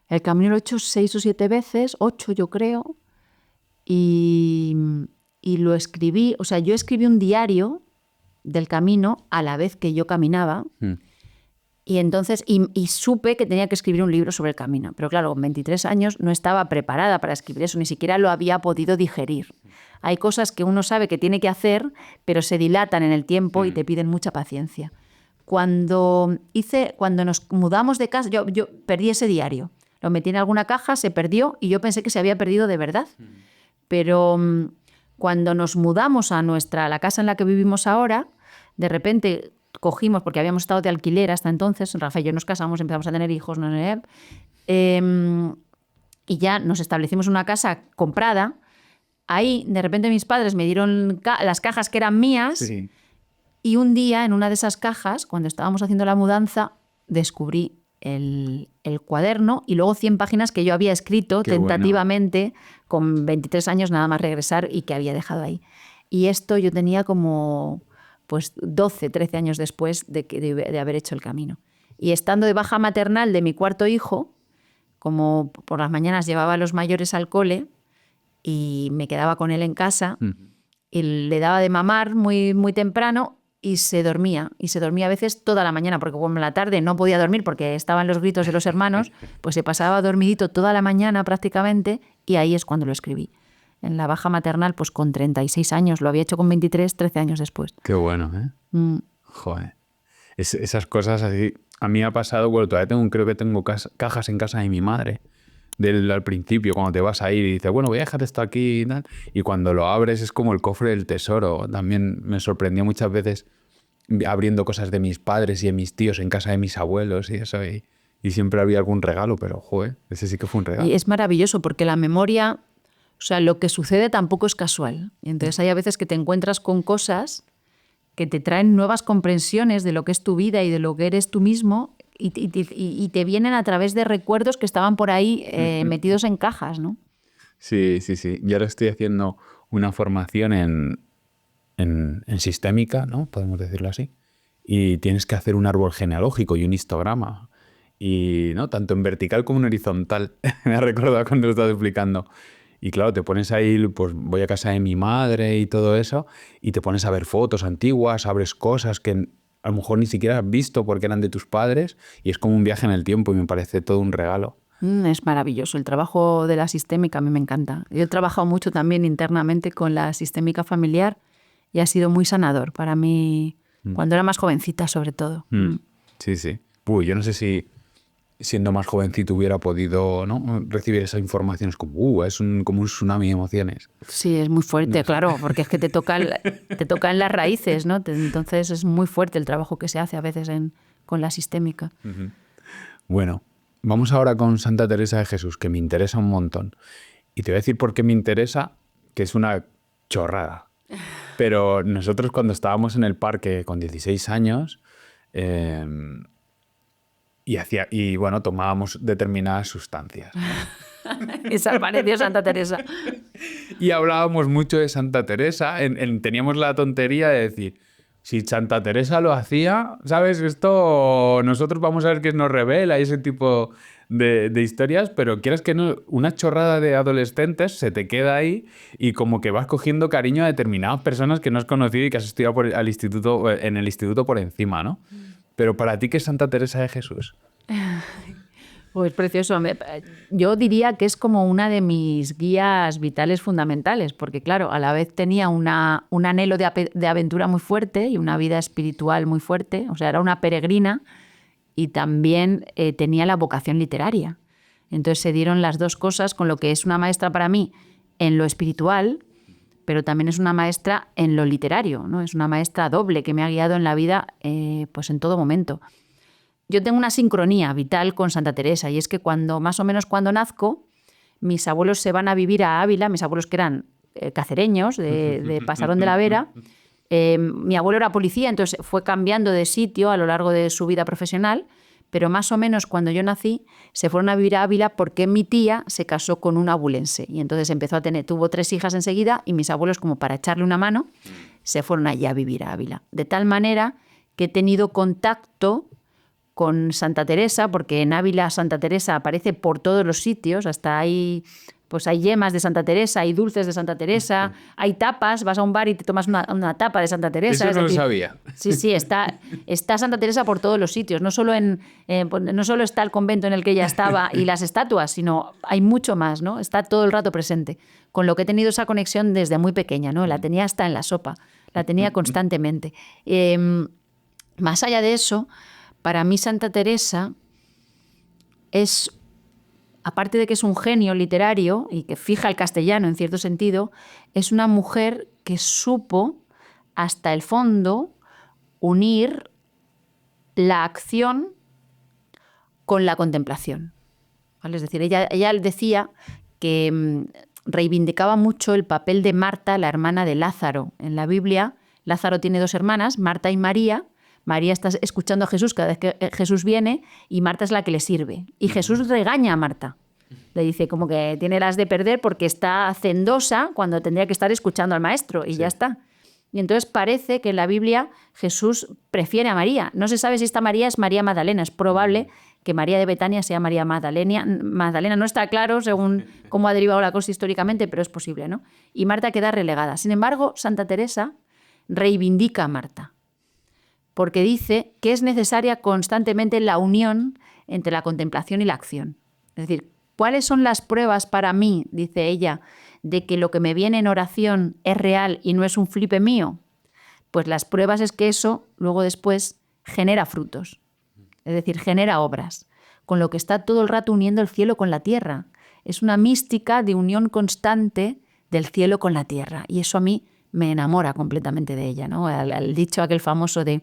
El camino lo he hecho 6 o 7 veces, 8 yo creo, y lo escribí, o sea, yo escribí un diario del camino a la vez que yo caminaba, y entonces, y supe que tenía que escribir un libro sobre el camino. Pero claro, con 23 años no estaba preparada para escribir eso, ni siquiera lo había podido digerir. Hay cosas que uno sabe que tiene que hacer, pero se dilatan en el tiempo y te piden mucha paciencia. Cuando nos mudamos de casa, yo perdí ese diario. Lo metí en alguna caja, se perdió y yo pensé que se había perdido de verdad. Pero cuando nos mudamos a la casa en la que vivimos ahora, de repente cogimos, porque habíamos estado de alquiler hasta entonces, Rafa y yo nos casamos, empezamos a tener hijos, y ya nos establecimos en una casa comprada. Ahí, de repente, mis padres me dieron las cajas que eran mías, sí. Y un día, en una de esas cajas, cuando estábamos haciendo la mudanza, descubrí el cuaderno y luego 100 páginas que yo había escrito tentativamente con 23 años nada más regresar y que había dejado ahí. Y esto yo tenía como 12, 13 años después de haber hecho el camino. Y estando de baja maternal de mi cuarto hijo, como por las mañanas llevaba a los mayores al cole y me quedaba con él en casa y le daba de mamar muy, muy temprano y se dormía a veces toda la mañana, porque como en la tarde no podía dormir porque estaban los gritos de los hermanos, pues se pasaba dormidito toda la mañana prácticamente y ahí es cuando lo escribí. En la baja maternal, pues con 36 años, lo había hecho con 23, 13 años después. Qué bueno, ¿eh? Joder. Esas cosas así, a mí me ha pasado, bueno, todavía creo que tengo cajas en casa de mi madre, al principio, cuando te vas a ir y dices, bueno, voy a dejar esto aquí y tal, y cuando lo abres es como el cofre del tesoro. También me sorprendió muchas veces abriendo cosas de mis padres y de mis tíos en casa de mis abuelos y eso, y siempre había algún regalo, pero, joder, ese sí que fue un regalo. Y es maravilloso porque la memoria, o sea, lo que sucede tampoco es casual. Y entonces hay a veces que te encuentras con cosas que te traen nuevas comprensiones de lo que es tu vida y de lo que eres tú mismo y te vienen a través de recuerdos que estaban por ahí metidos en cajas, ¿no? Sí, sí, sí. Yo ahora estoy haciendo una formación en sistémica, ¿no? Podemos decirlo así. Y tienes que hacer un árbol genealógico y un histograma. Y, ¿no? Tanto en vertical como en horizontal. Me ha recordado cuando lo estás explicando. Y claro, te pones ahí, pues voy a casa de mi madre y todo eso, y te pones a ver fotos antiguas, abres cosas que a lo mejor ni siquiera has visto porque eran de tus padres, y es como un viaje en el tiempo y me parece todo un regalo. Es maravilloso. El trabajo de la sistémica a mí me encanta. Yo he trabajado mucho también internamente con la sistémica familiar y ha sido muy sanador para mí cuando era más jovencita, sobre todo. Sí, sí. Uy, yo no sé si siendo más jovencito hubiera podido, ¿no?, recibir esa información. Es como, es como un tsunami de emociones. Sí, es muy fuerte, no, claro, porque es que te tocan las raíces, ¿no? Entonces es muy fuerte el trabajo que se hace a veces con la sistémica. Uh-huh. Bueno, vamos ahora con Santa Teresa de Jesús, que me interesa un montón. Y te voy a decir por qué me interesa, que es una chorrada. Pero nosotros cuando estábamos en el parque con 16 años... Y bueno, tomábamos determinadas sustancias, ¿no? Y se apareció Santa Teresa. Y hablábamos mucho de Santa Teresa. Teníamos la tontería de decir, Si Santa Teresa lo hacía, ¿sabes? Esto nosotros vamos a ver qué nos revela y ese tipo de historias, pero quieras que no, una chorrada de adolescentes se te queda ahí y como que vas cogiendo cariño a determinadas personas que no has conocido y que has estudiado en el instituto por encima, ¿no? Pero para ti, ¿qué es Santa Teresa de Jesús? Pues precioso. Yo diría que es como una de mis guías vitales fundamentales, porque claro, a la vez tenía un anhelo de aventura muy fuerte y una vida espiritual muy fuerte, o sea, era una peregrina y también tenía la vocación literaria. Entonces se dieron las dos cosas, con lo que es una maestra para mí en lo espiritual, pero también es una maestra en lo literario, ¿no? Es una maestra doble que me ha guiado en la vida pues en todo momento. Yo tengo una sincronía vital con Santa Teresa y es que más o menos cuando nazco, mis abuelos se van a vivir a Ávila, mis abuelos que eran cacereños de Pasarón de la Vera. Mi abuelo era policía, entonces fue cambiando de sitio a lo largo de su vida profesional, pero más o menos cuando yo nací se fueron a vivir a Ávila porque mi tía se casó con un abulense y entonces tuvo 3 hijas enseguida y mis abuelos, como para echarle una mano, se fueron allá a vivir a Ávila. De tal manera que he tenido contacto con Santa Teresa, porque en Ávila Santa Teresa aparece por todos los sitios, hasta hay yemas de Santa Teresa, hay dulces de Santa Teresa, hay tapas, vas a un bar y te tomas una tapa de Santa Teresa. Eso no lo sabía. Sí, está Santa Teresa por todos los sitios, no solo está el convento en el que ella estaba y las estatuas, sino hay mucho más, ¿no? Está todo el rato presente, con lo que he tenido esa conexión desde muy pequeña, ¿no? La tenía hasta en la sopa, la tenía constantemente. Más allá de eso, para mí Santa Teresa es, aparte de que es un genio literario y que fija el castellano en cierto sentido, es una mujer que supo hasta el fondo unir la acción con la contemplación. ¿Vale? Es decir, ella decía que reivindicaba mucho el papel de Marta, la hermana de Lázaro. En la Biblia, Lázaro tiene 2 hermanas, Marta y María. María está escuchando a Jesús cada vez que Jesús viene y Marta es la que le sirve. Y Jesús regaña a Marta. Le dice como que tiene las de perder porque está hacendosa cuando tendría que estar escuchando al maestro y ya está. Y entonces parece que en la Biblia Jesús prefiere a María. No se sabe si esta María es María Magdalena. Es probable que María de Betania sea María Magdalena. No está claro según cómo ha derivado la cosa históricamente, pero es posible, ¿no? Y Marta queda relegada. Sin embargo, Santa Teresa reivindica a Marta, porque dice que es necesaria constantemente la unión entre la contemplación y la acción. Es decir, ¿cuáles son las pruebas para mí, dice ella, de que lo que me viene en oración es real y no es un flipe mío? Pues las pruebas es que eso luego después genera frutos, es decir, genera obras, con lo que está todo el rato uniendo el cielo con la tierra. Es una mística de unión constante del cielo con la tierra y eso a mí me enamora completamente de ella, ¿no? Al dicho aquel famoso de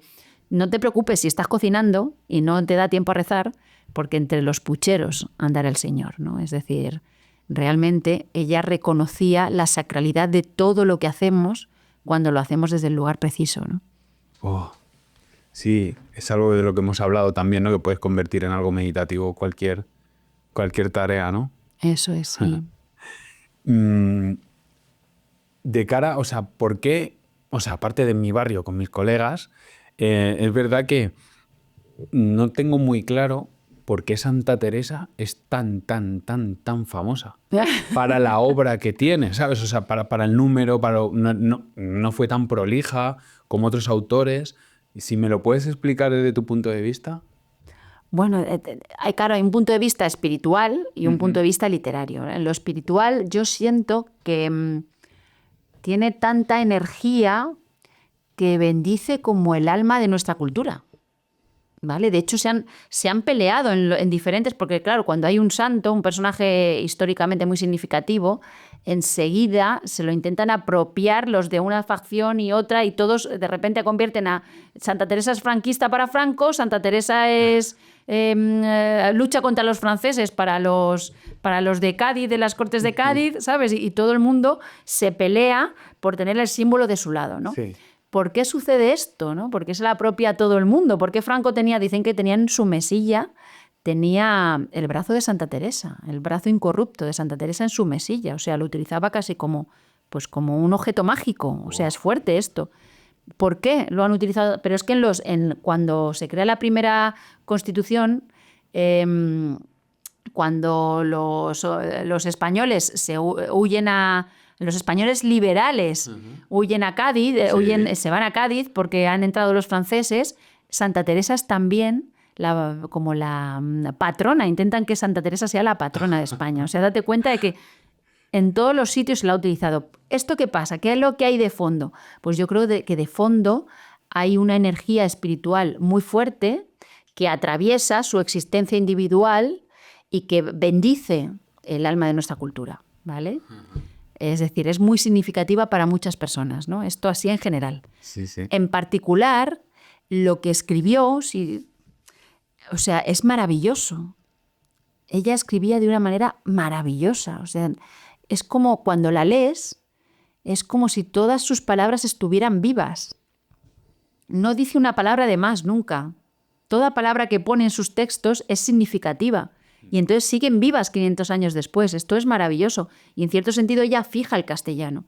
no te preocupes si estás cocinando y no te da tiempo a rezar, porque entre los pucheros andará el Señor, ¿no? Es decir, realmente ella reconocía la sacralidad de todo lo que hacemos cuando lo hacemos desde el lugar preciso, ¿no? Oh, sí, es algo de lo que hemos hablado también, ¿no? Que puedes convertir en algo meditativo cualquier tarea, ¿no? Eso es, sí. De cara, o sea, ¿por qué? O sea, aparte de mi barrio con mis colegas, es verdad que no tengo muy claro por qué Santa Teresa es tan famosa para la obra que tiene, ¿sabes? O sea, para el número, no fue tan prolija como otros autores. Si me lo puedes explicar desde tu punto de vista. Bueno, hay un punto de vista espiritual y un punto de vista literario. En lo espiritual yo siento que tiene tanta energía que bendice como el alma de nuestra cultura, ¿vale? De hecho, se han peleado en diferentes, porque claro, cuando hay un santo, un personaje históricamente muy significativo, enseguida se lo intentan apropiar los de una facción y otra y todos de repente convierten a Santa Teresa es franquista para Franco, Santa Teresa es lucha contra los franceses para los de Cádiz, de las Cortes de Cádiz, ¿sabes? Y todo el mundo se pelea por tener el símbolo de su lado, ¿no? Sí. ¿Por qué sucede esto, no? ¿Por qué se la apropia a todo el mundo? ¿Por qué Franco dicen que tenía en su mesilla, tenía el brazo de Santa Teresa, el brazo incorrupto de Santa Teresa en su mesilla? O sea, lo utilizaba casi como un objeto mágico. O sea, es fuerte esto. ¿Por qué lo han utilizado? Pero es que cuando se crea la primera Constitución, cuando los españoles los españoles liberales huyen a Cádiz, se van a Cádiz porque han entrado los franceses. Santa Teresa es también como la patrona. Intentan que Santa Teresa sea la patrona de España. O sea, date cuenta de que en todos los sitios se la ha utilizado. ¿Esto qué pasa? ¿Qué es lo que hay de fondo? Pues yo creo que de fondo hay una energía espiritual muy fuerte que atraviesa su existencia individual y que bendice el alma de nuestra cultura, ¿vale? Es decir, es muy significativa para muchas personas, ¿no? Esto así en general. Sí, sí. En particular, lo que escribió, o sea, es maravilloso. Ella escribía de una manera maravillosa. O sea, es como cuando la lees, es como si todas sus palabras estuvieran vivas. No dice una palabra de más nunca. Toda palabra que pone en sus textos es significativa. Y entonces siguen vivas 500 años después. Esto es maravilloso. Y en cierto sentido ella fija el castellano.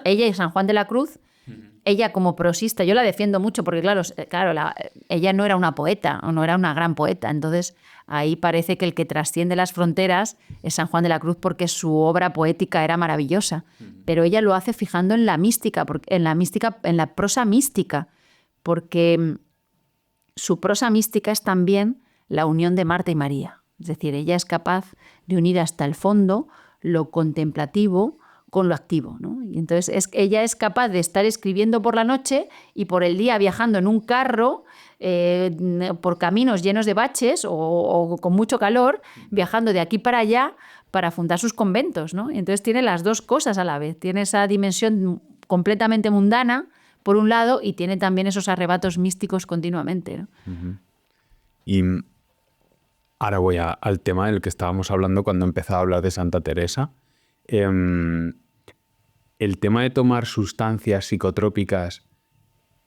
Ella y San Juan de la Cruz, ella como prosista, yo la defiendo mucho porque claro, ella no era una poeta o no era una gran poeta. Entonces ahí parece que el que trasciende las fronteras es San Juan de la Cruz porque su obra poética era maravillosa. Pero ella lo hace fijando en la mística, en la prosa mística, porque su prosa mística es también la unión de Marta y María. Es decir, ella es capaz de unir hasta el fondo lo contemplativo con lo activo, ¿no? Y entonces ella es capaz de estar escribiendo por la noche y por el día viajando en un carro por caminos llenos de baches o con mucho calor, viajando de aquí para allá para fundar sus conventos, ¿no? Y entonces tiene las dos cosas a la vez. Tiene esa dimensión completamente mundana, por un lado, y tiene también esos arrebatos místicos continuamente, ¿no? Y ahora voy al tema del que estábamos hablando cuando empezaba a hablar de Santa Teresa. ¿El tema de tomar sustancias psicotrópicas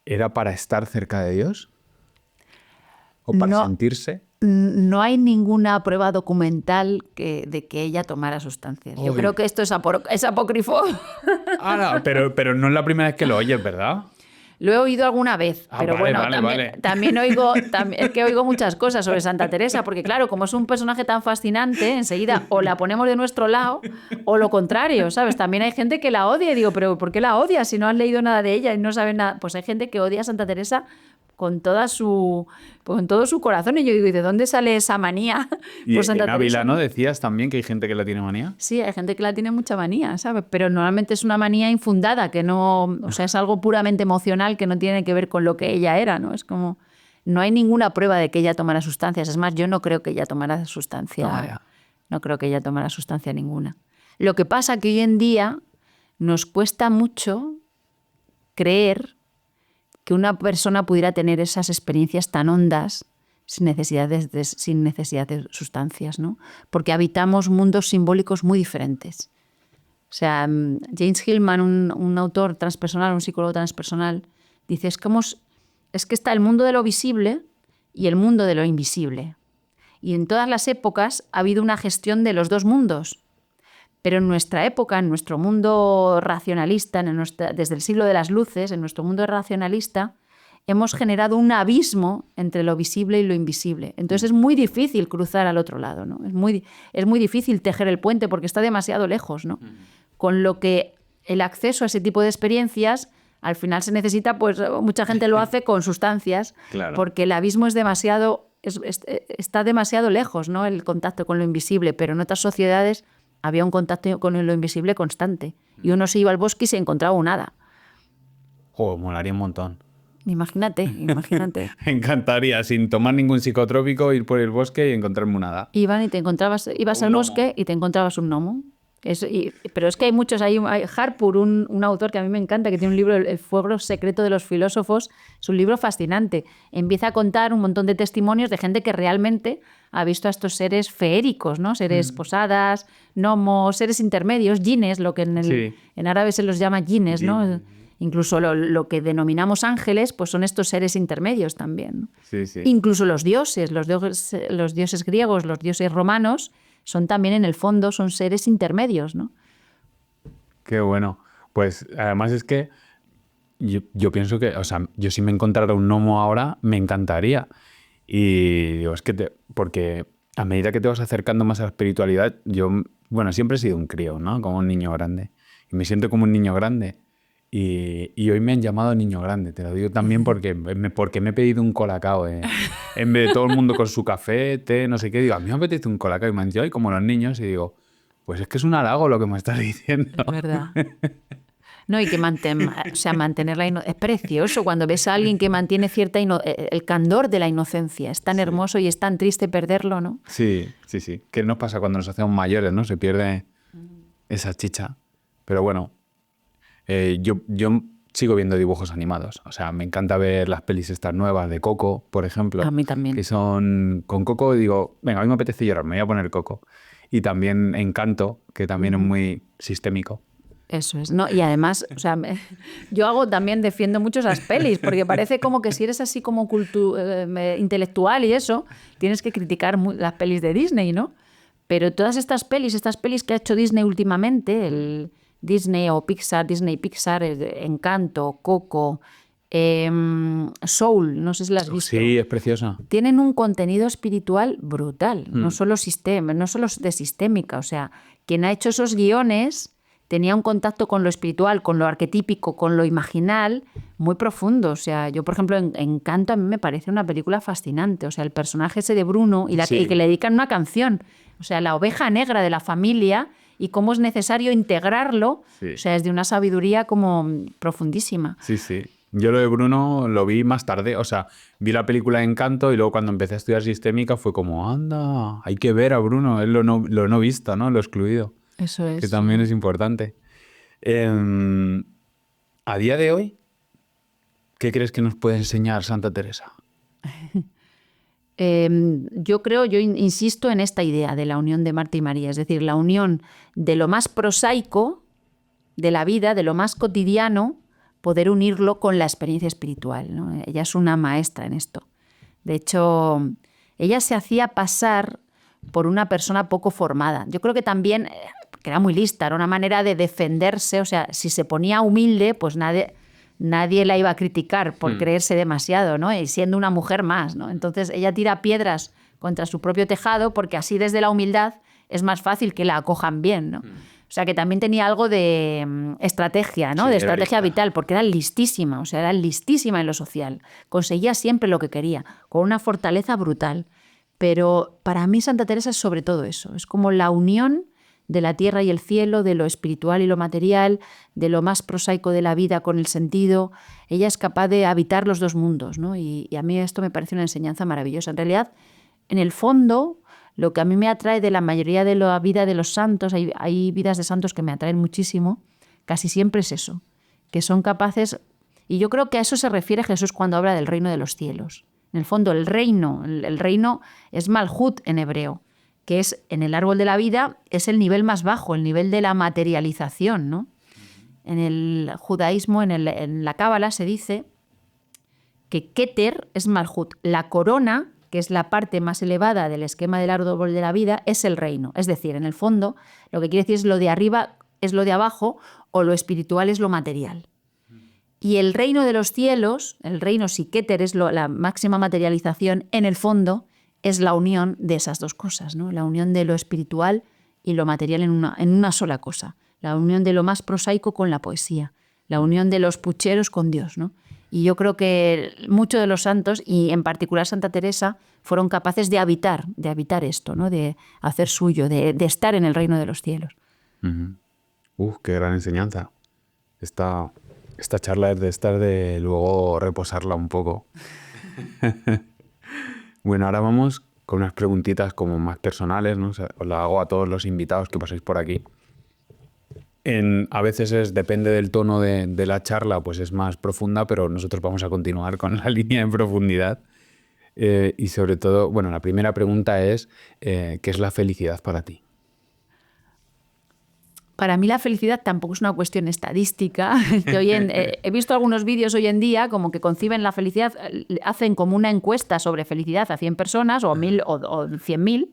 era para estar cerca de Dios? ¿O para sentirse? No hay ninguna prueba documental de que ella tomara sustancias. Yo creo que esto es apócrifo. Pero no es la primera vez que lo oyes, ¿verdad? Lo he oído alguna vez, pero vale, bueno, también es que oigo muchas cosas sobre Santa Teresa, porque claro, como es un personaje tan fascinante, enseguida o la ponemos de nuestro lado o lo contrario, ¿sabes? También hay gente que la odia y digo, pero ¿por qué la odias si no has leído nada de ella y no sabes nada? Pues hay gente que odia a Santa Teresa con todo su corazón. Y yo digo, ¿y de dónde sale esa manía por Santa Teresa? En Ávila, ¿no? Decías también que hay gente que la tiene manía. Sí, hay gente que la tiene mucha manía, ¿sabes? Pero normalmente es una manía infundada, que no, o sea, es algo puramente emocional que no tiene que ver con lo que ella era, ¿no? Es como, no hay ninguna prueba de que ella tomara sustancias. Es más, yo no creo que ella tomara sustancia. No creo que ella tomara sustancia ninguna. Lo que pasa que hoy en día nos cuesta mucho creer que una persona pudiera tener esas experiencias tan hondas sin necesidad de sustancias, ¿no? Porque habitamos mundos simbólicos muy diferentes. O sea, James Hillman, un autor transpersonal, un psicólogo transpersonal, dice, es que está el mundo de lo visible y el mundo de lo invisible. Y en todas las épocas ha habido una gestión de los dos mundos. Pero en nuestra época, en nuestro mundo racionalista, desde el siglo de las luces, en nuestro mundo racionalista, hemos generado un abismo entre lo visible y lo invisible. Entonces es muy difícil cruzar al otro lado, ¿no? Es muy difícil tejer el puente porque está demasiado lejos, ¿no? Con lo que el acceso a ese tipo de experiencias, al final se necesita, pues mucha gente lo hace con sustancias, claro, porque el abismo está demasiado lejos, ¿no? El contacto con lo invisible, pero en otras sociedades había un contacto con lo invisible constante. Y uno se iba al bosque y se encontraba un hada. Molaría un montón. Imagínate. Me encantaría, sin tomar ningún psicotrópico, ir por el bosque y encontrarme un hada. Ibas al bosque y te encontrabas un gnomo. Pero es que hay muchos. Hay Harpur, un autor que a mí me encanta, que tiene un libro, El fuego secreto de los filósofos. Es un libro fascinante. Empieza a contar un montón de testimonios de gente que realmente ha visto a estos seres feéricos, ¿no? Seres posadas, gnomos, seres intermedios, jines, lo que en árabe se los llama jines, ¿no? Incluso lo que denominamos ángeles, pues son estos seres intermedios también, ¿no? Sí. Incluso los dioses griegos, los dioses romanos, son también en el fondo, son seres intermedios, ¿no? Qué bueno. Pues además es que yo pienso que, o sea, yo si me encontrara un gnomo ahora, me encantaría. Y digo, es que porque a medida que te vas acercando más a la espiritualidad, yo, bueno, siempre he sido un crío, ¿no? Como un niño grande. Y me siento como un niño grande. Y hoy me han llamado niño grande, te lo digo también porque me he pedido un colacao. En vez de todo el mundo con su café, té, no sé qué, digo, a mí me apetece un colacao. Y me han dicho, ay, como los niños, y digo, pues es que es un halago lo que me estás diciendo. Es verdad. No, y que mantener es precioso cuando ves a alguien que mantiene el candor de la inocencia. Es tan hermoso y es tan triste perderlo, ¿no? Sí. ¿Qué nos pasa cuando nos hacemos mayores, no? Se pierde esa chicha. Pero bueno, yo sigo viendo dibujos animados. O sea, me encanta ver las pelis estas nuevas de Coco, por ejemplo. A mí también. Que son... Con Coco digo, venga, a mí me apetece llorar, me voy a poner Coco. Y también Encanto, que también es muy sistémico. Eso es, ¿no? Y además, o sea, yo defiendo mucho esas pelis, porque parece como que si eres así como intelectual y eso, tienes que criticar las pelis de Disney, ¿no? Pero todas estas pelis que ha hecho Disney últimamente, el Disney o Pixar, Disney Pixar, Encanto, Coco, Soul, no sé si las has visto. Sí, es preciosa. Tienen un contenido espiritual brutal, no solo de sistémica, o sea, quien ha hecho esos guiones tenía un contacto con lo espiritual, con lo arquetípico, con lo imaginal, muy profundo. O sea, yo, por ejemplo, en Encanto a mí me parece una película fascinante. O sea, el personaje ese de Bruno y que le dedican una canción. O sea, la oveja negra de la familia y cómo es necesario integrarlo. Sí. O sea, es de una sabiduría como profundísima. Sí. Yo lo de Bruno lo vi más tarde. O sea, vi la película de Encanto y luego cuando empecé a estudiar sistémica fue como, anda, hay que ver a Bruno. Es lo no visto, ¿no? Lo excluido. Eso es. Que también es importante. A día de hoy, ¿qué crees que nos puede enseñar Santa Teresa? Yo insisto en esta idea de la unión de Marta y María, es decir, la unión de lo más prosaico de la vida, de lo más cotidiano, poder unirlo con la experiencia espiritual, ¿no? Ella es una maestra en esto. De hecho, ella se hacía pasar por una persona poco formada. Yo creo que también... que era muy lista, era una manera de defenderse, o sea, si se ponía humilde, pues nadie la iba a criticar por creerse demasiado, ¿no? Y siendo una mujer más, ¿no? Entonces ella tira piedras contra su propio tejado porque así desde la humildad es más fácil que la acojan bien, ¿no? O sea, que también tenía algo de estrategia, ¿no? Sí, de estrategia vital, porque era listísima, o sea, era listísima en lo social. Conseguía siempre lo que quería, con una fortaleza brutal. Pero para mí Santa Teresa es sobre todo eso, es como la unión de la tierra y el cielo, de lo espiritual y lo material, de lo más prosaico de la vida con el sentido. Ella es capaz de habitar los dos mundos, ¿no? Y a mí esto me parece una enseñanza maravillosa. En realidad, en el fondo, lo que a mí me atrae de la mayoría de la vida de los santos, hay vidas de santos que me atraen muchísimo, casi siempre es eso, que son capaces, y yo creo que a eso se refiere Jesús cuando habla del reino de los cielos. En el fondo, el reino es Malhut en hebreo, que es en el árbol de la vida, es el nivel más bajo, el nivel de la materialización, ¿no? En el judaísmo, en la cábala, se dice que Keter es Malhut. La corona, que es la parte más elevada del esquema del árbol de la vida, es el reino. Es decir, en el fondo, lo que quiere decir es lo de arriba es lo de abajo o lo espiritual es lo material. Y el reino de los cielos, el reino, si Keter es la máxima materialización, en el fondo es la unión de esas dos cosas, ¿no? La unión de lo espiritual y lo material en una sola cosa. La unión de lo más prosaico con la poesía. La unión de los pucheros con Dios, ¿no? Y yo creo que muchos de los santos, y en particular Santa Teresa, fueron capaces de habitar esto, ¿no? De hacer suyo, de estar en el reino de los cielos. Qué gran enseñanza. Esta charla es de estar de luego reposarla un poco. Bueno, ahora vamos con unas preguntitas como más personales, ¿no? O sea, os las hago a todos los invitados que paséis por aquí. A veces depende del tono de la charla, pues es más profunda, pero nosotros vamos a continuar con la línea de profundidad. Y sobre todo, bueno, la primera pregunta es, ¿qué es la felicidad para ti? Para mí la felicidad tampoco es una cuestión estadística. He visto algunos vídeos hoy en día como que conciben la felicidad, hacen como una encuesta sobre felicidad a 100 personas o 1.000 o 100.000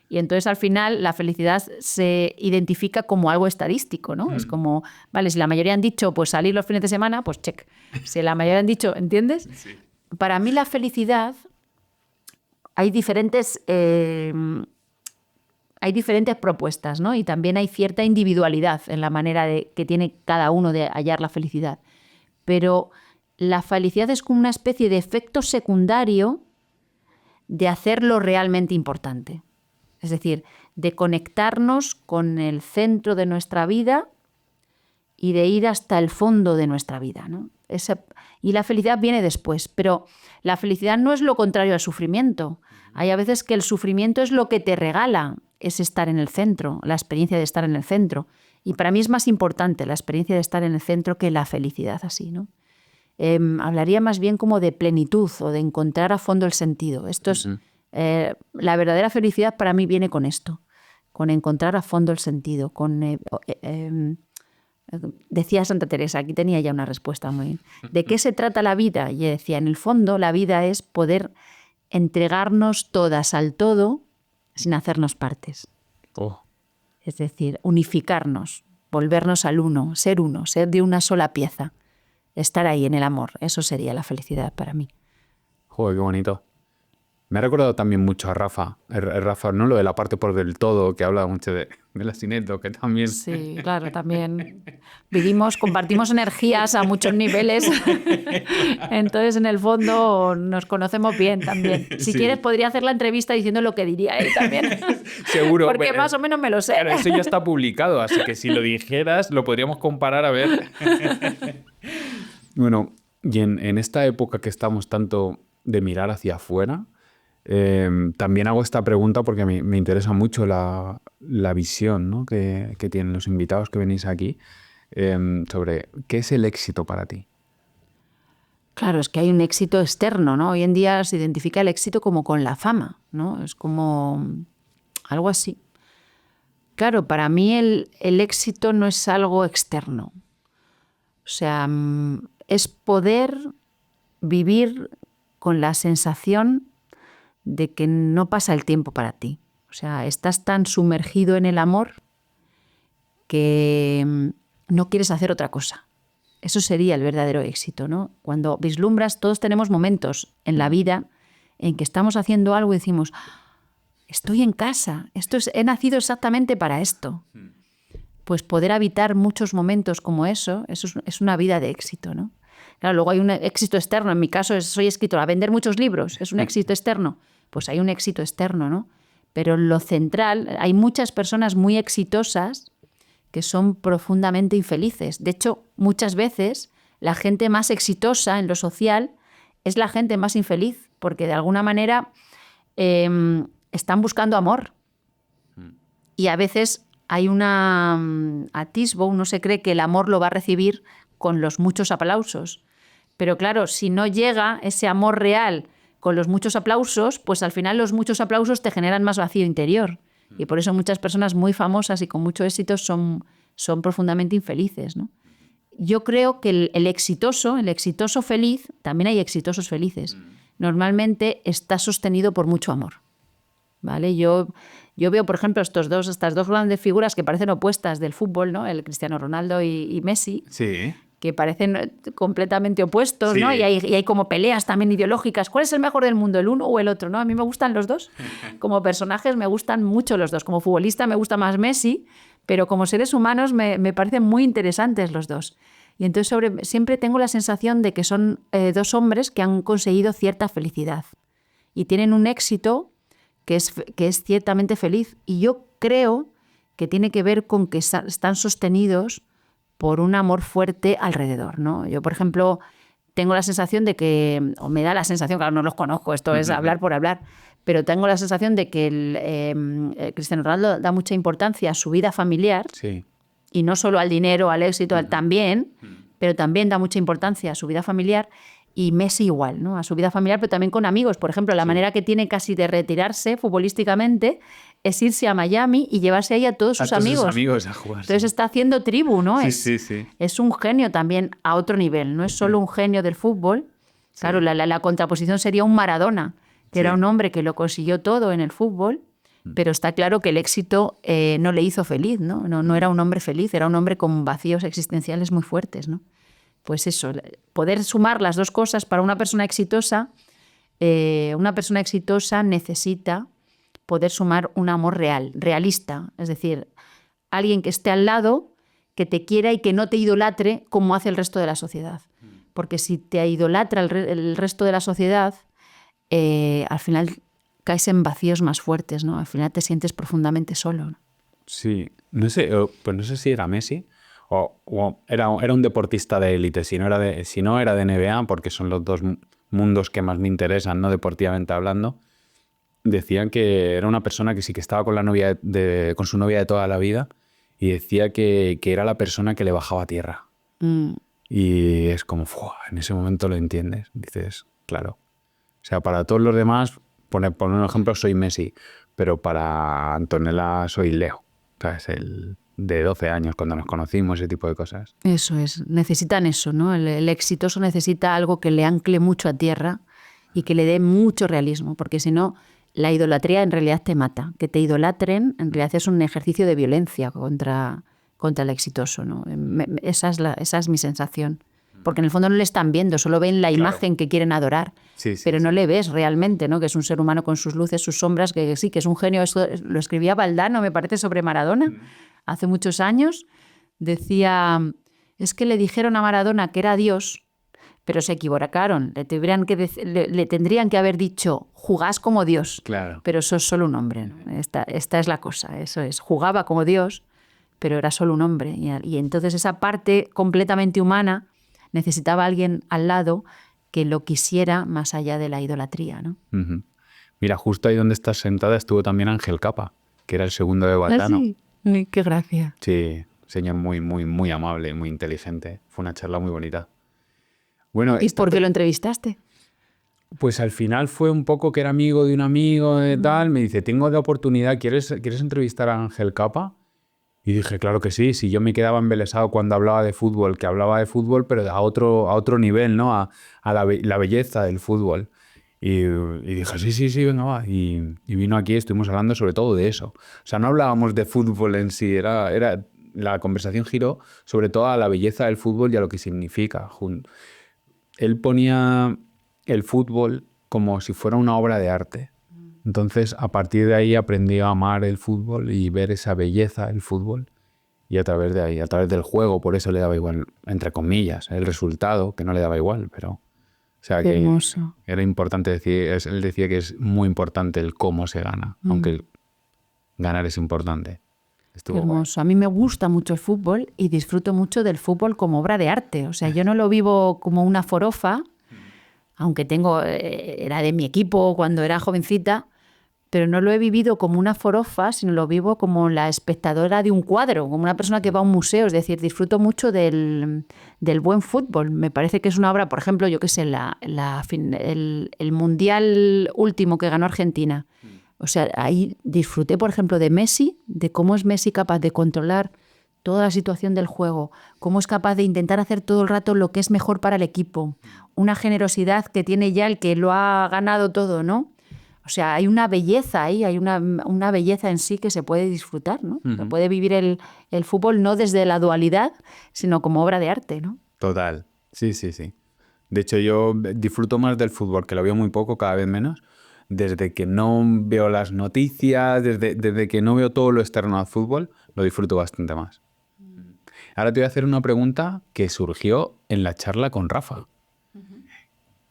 Y entonces al final la felicidad se identifica como algo estadístico, ¿no? Es como, vale, si la mayoría han dicho pues salir los fines de semana, pues check. Si la mayoría han dicho, ¿entiendes? Sí. Para mí la felicidad hay diferentes propuestas, ¿no? Y también hay cierta individualidad en la manera que tiene cada uno de hallar la felicidad. Pero la felicidad es como una especie de efecto secundario de hacer lo realmente importante. Es decir, de conectarnos con el centro de nuestra vida y de ir hasta el fondo de nuestra vida, ¿no? Y la felicidad viene después, pero la felicidad no es lo contrario al sufrimiento. Hay a veces que el sufrimiento es lo que te regala, es estar en el centro, la experiencia de estar en el centro. Y para mí es más importante la experiencia de estar en el centro que la felicidad así, ¿no? Hablaría más bien como de plenitud o de encontrar a fondo el sentido. Esto es la verdadera felicidad para mí viene con esto, con encontrar a fondo el sentido. Decía Santa Teresa, aquí tenía ya una respuesta muy bien. ¿De qué se trata la vida? Y decía, en el fondo la vida es poder entregarnos todas al todo sin hacernos partes. Oh. Es decir, unificarnos, volvernos al uno, ser de una sola pieza. Estar ahí en el amor, eso sería la felicidad para mí. Joder, qué bonito. Me ha recordado también mucho a Rafa. Rafa, no lo de la parte por del todo, que habla mucho de la Sineto, que también... Sí, claro, también compartimos energías a muchos niveles. Entonces, en el fondo, nos conocemos bien también. Si quieres, podría hacer la entrevista diciendo lo que diría él también. Seguro. Porque más o menos me lo sé. Claro, eso ya está publicado, así que si lo dijeras, lo podríamos comparar a ver. Bueno, y en esta época que estamos tanto de mirar hacia afuera, también hago esta pregunta porque me interesa mucho la visión, ¿no? que tienen los invitados que venís aquí sobre qué es el éxito para ti. Claro, es que hay un éxito externo, ¿no? Hoy en día se identifica el éxito como con la fama, ¿no? Es como algo así. Claro, para mí el éxito no es algo externo. O sea, es poder vivir con la sensación de que no pasa el tiempo para ti. O sea, estás tan sumergido en el amor que no quieres hacer otra cosa. Eso sería el verdadero éxito, ¿no? Cuando vislumbras, todos tenemos momentos en la vida en que estamos haciendo algo y decimos, estoy en casa, he nacido exactamente para esto. Pues poder habitar muchos momentos como eso es una vida de éxito, ¿no? Claro, luego hay un éxito externo. En mi caso, soy escritora. Vender muchos libros es un éxito externo. Pues hay un éxito externo, ¿no? Pero lo central, hay muchas personas muy exitosas que son profundamente infelices. De hecho, muchas veces la gente más exitosa en lo social es la gente más infeliz, porque de alguna manera están buscando amor. Y a veces hay un atisbo, uno se cree que el amor lo va a recibir con los muchos aplausos. Pero claro, si no llega ese amor real con los muchos aplausos, pues al final los muchos aplausos te generan más vacío interior. Y por eso muchas personas muy famosas y con mucho éxito son profundamente infelices, ¿no? Yo creo que el exitoso feliz, también hay exitosos felices. Normalmente está sostenido por mucho amor, ¿vale? Yo veo, por ejemplo, estas dos grandes figuras que parecen opuestas del fútbol, ¿no? El Cristiano Ronaldo y Messi. Sí. Que parecen completamente opuestos, Sí. ¿no? Y hay como peleas también ideológicas. ¿Cuál es el mejor del mundo, el uno o el otro? ¿No? A mí me gustan los dos. Como personajes me gustan mucho los dos. Como futbolista me gusta más Messi, pero como seres humanos me parecen muy interesantes los dos. Y entonces siempre tengo la sensación de que son dos hombres que han conseguido cierta felicidad y tienen un éxito que es ciertamente feliz. Y yo creo que tiene que ver con que están sostenidos por un amor fuerte alrededor, ¿no? Yo, por ejemplo, tengo la sensación de que, o me da la sensación, claro, no los conozco, esto es hablar por hablar, pero tengo la sensación de que el Cristiano Ronaldo da mucha importancia a su vida familiar, Sí. y no solo al dinero, al éxito, también, pero también da mucha importancia a su vida familiar, y Messi igual, ¿no? A su vida familiar, pero también con amigos. Por ejemplo, la manera que tiene casi de retirarse futbolísticamente es irse a Miami y llevarse ahí a todos sus amigos. Sus amigos a jugar. Entonces está haciendo tribu, ¿no? Sí. Es un genio también a otro nivel. No es solo un genio del fútbol. Sí. Claro, la contraposición sería un Maradona, que era un hombre que lo consiguió todo en el fútbol Pero está claro que el éxito no le hizo feliz, ¿no? No era un hombre feliz, era un hombre con vacíos existenciales muy fuertes, ¿no? Pues eso, poder sumar las dos cosas para una persona exitosa necesita poder sumar un amor real, realista, es decir, alguien que esté al lado, que te quiera y que no te idolatre como hace el resto de la sociedad. Porque si te idolatra el resto de la sociedad, al final caes en vacíos más fuertes, ¿no? Al final te sientes profundamente solo, ¿no? Sí, no sé, pues no sé si era Messi o era un deportista de élite. Si no era de NBA, porque son los dos mundos que más me interesan, ¿no? Deportivamente hablando. Decían que era una persona que sí que estaba con con su novia de toda la vida y decía que era la persona que le bajaba a tierra. Y es como, ¡fua! En ese momento lo entiendes. Dices, claro. O sea, para todos los demás, por un ejemplo, soy Messi, pero para Antonella soy Leo. ¿Sabes? El de 12 años cuando nos conocimos, ese tipo de cosas. Eso es, necesitan eso, ¿no? El exitoso necesita algo que le ancle mucho a tierra y que le dé mucho realismo, porque si no, la idolatría en realidad te mata. Que te idolatren en realidad es un ejercicio de violencia contra el exitoso, ¿no? Esa es mi sensación. Porque en el fondo no le están viendo, solo ven la imagen que quieren adorar. Sí, pero no le ves realmente, ¿no? Que es un ser humano con sus luces, sus sombras, que sí, que es un genio. Esto lo escribía Valdano, me parece, sobre Maradona, hace muchos años. Decía, es que le dijeron a Maradona que era Dios, pero se equivocaron. Le tendrían que haber dicho, jugás como Dios, Claro. pero sos solo un hombre, ¿no? Esta es la cosa, eso es. Jugaba como Dios, pero era solo un hombre. Y entonces esa parte completamente humana necesitaba a alguien al lado que lo quisiera más allá de la idolatría, ¿no? Uh-huh. Mira, justo ahí donde estás sentada estuvo también Ángel Capa, que era el segundo de Valdano. ¿Ah, sí? Ay, qué gracia. Sí, señor muy, muy, muy amable, muy inteligente. Fue una charla muy bonita. Bueno, ¿Y por qué lo entrevistaste? Pues al final fue un poco que era amigo de un amigo y tal. Me dice, tengo la oportunidad, ¿quieres entrevistar a Ángel Capa? Y dije, claro que sí. Si yo me quedaba embelesado cuando hablaba de fútbol, que hablaba de fútbol, pero a otro nivel, ¿no? A la belleza del fútbol. Y dije, sí, venga, va. Y vino aquí, estuvimos hablando sobre todo de eso. O sea, no hablábamos de fútbol en sí, la conversación giró sobre todo a la belleza del fútbol y a lo que significa. Él ponía el fútbol como si fuera una obra de arte. Entonces, a partir de ahí aprendí a amar el fútbol y ver esa belleza del fútbol. Y a través de ahí, a través del juego, por eso le daba igual, entre comillas, el resultado, que no le daba igual, pero... O sea, Qué que hermoso. era importante decir, él decía que es muy importante el cómo se gana, aunque ganar es importante. Qué hermoso. A mí me gusta mucho el fútbol y disfruto mucho del fútbol como obra de arte. O sea, yo no lo vivo como una forofa, aunque era de mi equipo cuando era jovencita, pero no lo he vivido como una forofa, sino lo vivo como la espectadora de un cuadro, como una persona que va a un museo. Es decir, disfruto mucho del buen fútbol. Me parece que es una obra, por ejemplo, yo qué sé, el Mundial último que ganó Argentina. O sea, ahí disfruté, por ejemplo, de Messi, de cómo es Messi capaz de controlar toda la situación del juego, cómo es capaz de intentar hacer todo el rato lo que es mejor para el equipo, una generosidad que tiene ya el que lo ha ganado todo, ¿no? O sea, hay una belleza ahí, hay una belleza en sí que se puede disfrutar, ¿no? Se puede vivir el fútbol no desde la dualidad, sino como obra de arte, ¿no? Total, sí. De hecho, yo disfruto más del fútbol, que lo veo muy poco, cada vez menos, desde que no veo las noticias, desde que no veo todo lo externo al fútbol, lo disfruto bastante más. Ahora te voy a hacer una pregunta que surgió en la charla con Rafa,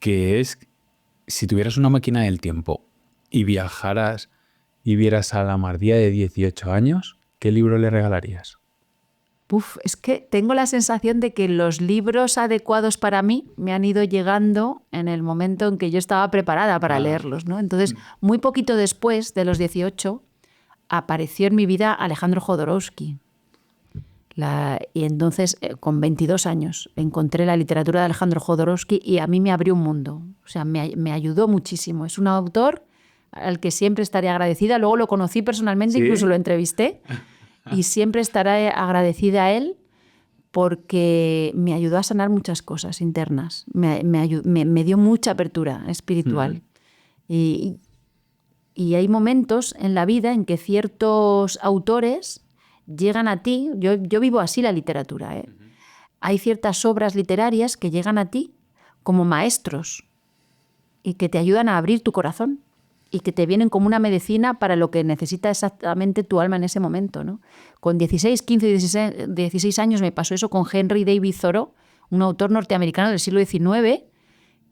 que es, si tuvieras una máquina del tiempo y viajaras y vieras a la Mardía de 18 años, ¿qué libro le regalarías? Es que tengo la sensación de que los libros adecuados para mí me han ido llegando en el momento en que yo estaba preparada para leerlos, ¿no? Entonces, muy poquito después de los 18, apareció en mi vida Alejandro Jodorowsky. Y entonces, con 22 años, encontré la literatura de Alejandro Jodorowsky y a mí me abrió un mundo. O sea, me ayudó muchísimo. Es un autor al que siempre estaré agradecida. Luego lo conocí personalmente, ¿sí? Incluso lo entrevisté. Y siempre estaré agradecida a él porque me ayudó a sanar muchas cosas internas. Me dio mucha apertura espiritual. Y Y hay momentos en la vida en que ciertos autores llegan a ti. Yo vivo así la literatura, ¿eh? Hay ciertas obras literarias que llegan a ti como maestros y que te ayudan a abrir tu corazón y que te vienen como una medicina para lo que necesita exactamente tu alma en ese momento, ¿no? Con 16, 15, 16 años me pasó eso con Henry David Thoreau, un autor norteamericano del siglo XIX,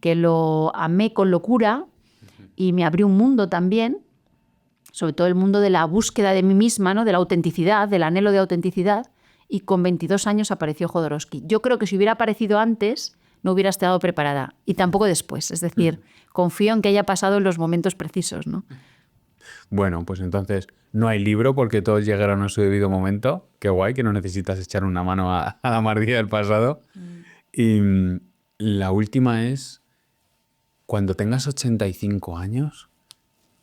que lo amé con locura y me abrió un mundo también, sobre todo el mundo de la búsqueda de mí misma, ¿no? De la autenticidad, del anhelo de autenticidad, y con 22 años apareció Jodorowsky. Yo creo que si hubiera aparecido antes, no hubiera estado preparada, y tampoco después. Es decir, confío en que haya pasado en los momentos precisos, ¿no? Bueno, pues entonces no hay libro porque todos llegaron a su debido momento. Qué guay, que no necesitas echar una mano a la Marguía del pasado. Y la última es, cuando tengas 85 años,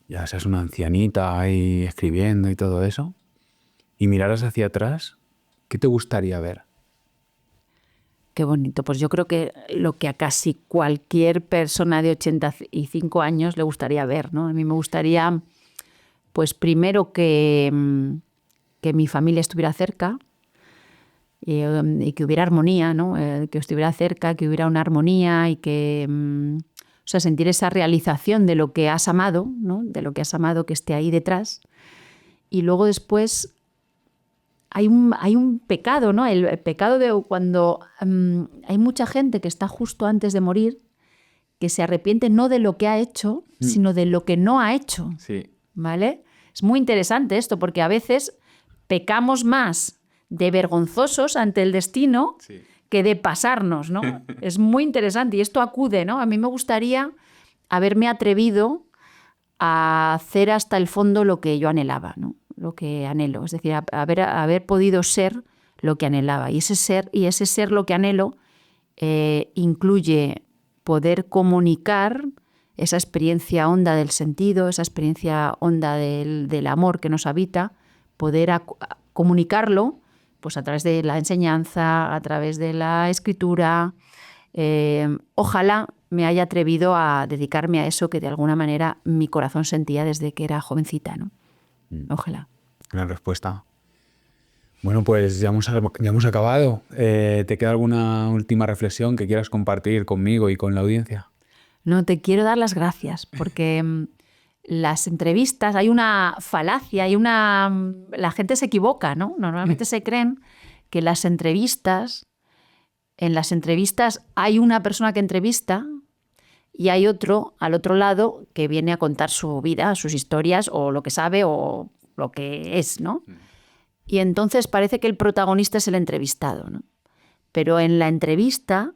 ya seas una ancianita ahí escribiendo y todo eso, y miraras hacia atrás, ¿qué te gustaría ver? Qué bonito. Pues yo creo que lo que a casi cualquier persona de 85 años le gustaría ver, ¿no? A mí me gustaría, pues primero que mi familia estuviera cerca y que hubiera armonía, ¿no? Que estuviera cerca, que hubiera una armonía y que, o sea, sentir esa realización de lo que has amado, ¿no? De lo que has amado que esté ahí detrás. Y luego después hay un pecado, ¿no? El pecado de cuando hay mucha gente que está justo antes de morir, que se arrepiente no de lo que ha hecho, sino de lo que no ha hecho. Sí. ¿Vale? Es muy interesante esto, porque a veces pecamos más de vergonzosos ante el destino que de pasarnos, ¿no? Es muy interesante y esto acude, ¿no? A mí me gustaría haberme atrevido a hacer hasta el fondo lo que yo anhelaba, ¿no? Lo que anhelo, es decir, haber podido ser lo que anhelaba. Y ese ser lo que anhelo incluye poder comunicar esa experiencia honda del sentido, esa experiencia honda del amor que nos habita, poder comunicarlo pues a través de la enseñanza, a través de la escritura. Ojalá me haya atrevido a dedicarme a eso que de alguna manera mi corazón sentía desde que era jovencita, ¿no? Ojalá. Gran respuesta. Bueno, pues ya hemos acabado. ¿Te queda alguna última reflexión que quieras compartir conmigo y con la audiencia? No, te quiero dar las gracias, porque las entrevistas, hay una falacia, la gente se equivoca, ¿no? Normalmente se creen que en las entrevistas hay una persona que entrevista y hay otro al otro lado que viene a contar su vida, sus historias o lo que sabe o lo que es, ¿no? Y entonces parece que el protagonista es el entrevistado, ¿no? Pero en la entrevista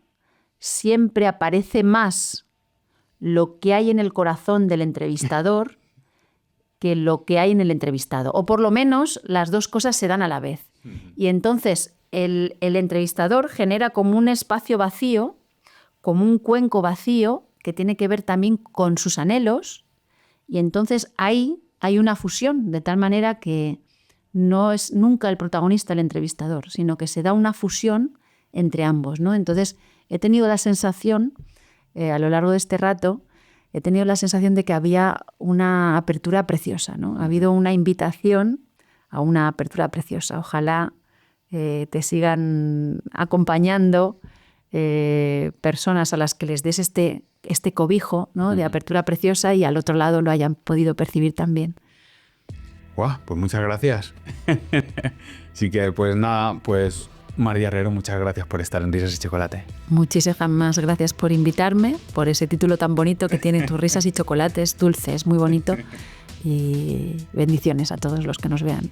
siempre aparece más lo que hay en el corazón del entrevistador que lo que hay en el entrevistado. O por lo menos las dos cosas se dan a la vez. Y entonces el entrevistador genera como un espacio vacío, como un cuenco vacío que tiene que ver también con sus anhelos. Y entonces ahí hay una fusión, de tal manera que no es nunca el protagonista el entrevistador, sino que se da una fusión entre ambos, ¿no? Entonces he tenido la sensación, a lo largo de este rato, he tenido la sensación de que había una apertura preciosa, ¿no? Ha habido una invitación a una apertura preciosa. Ojalá te sigan acompañando personas a las que les des este cobijo, ¿no? De apertura preciosa y al otro lado lo hayan podido percibir también. Guau, pues muchas gracias. Así que pues nada, pues María Herrero, muchas gracias por estar en Risas y Chocolate. Muchísimas gracias por invitarme, por ese título tan bonito que tiene Tus Risas y Chocolate. Es dulce, es muy bonito y bendiciones a todos los que nos vean.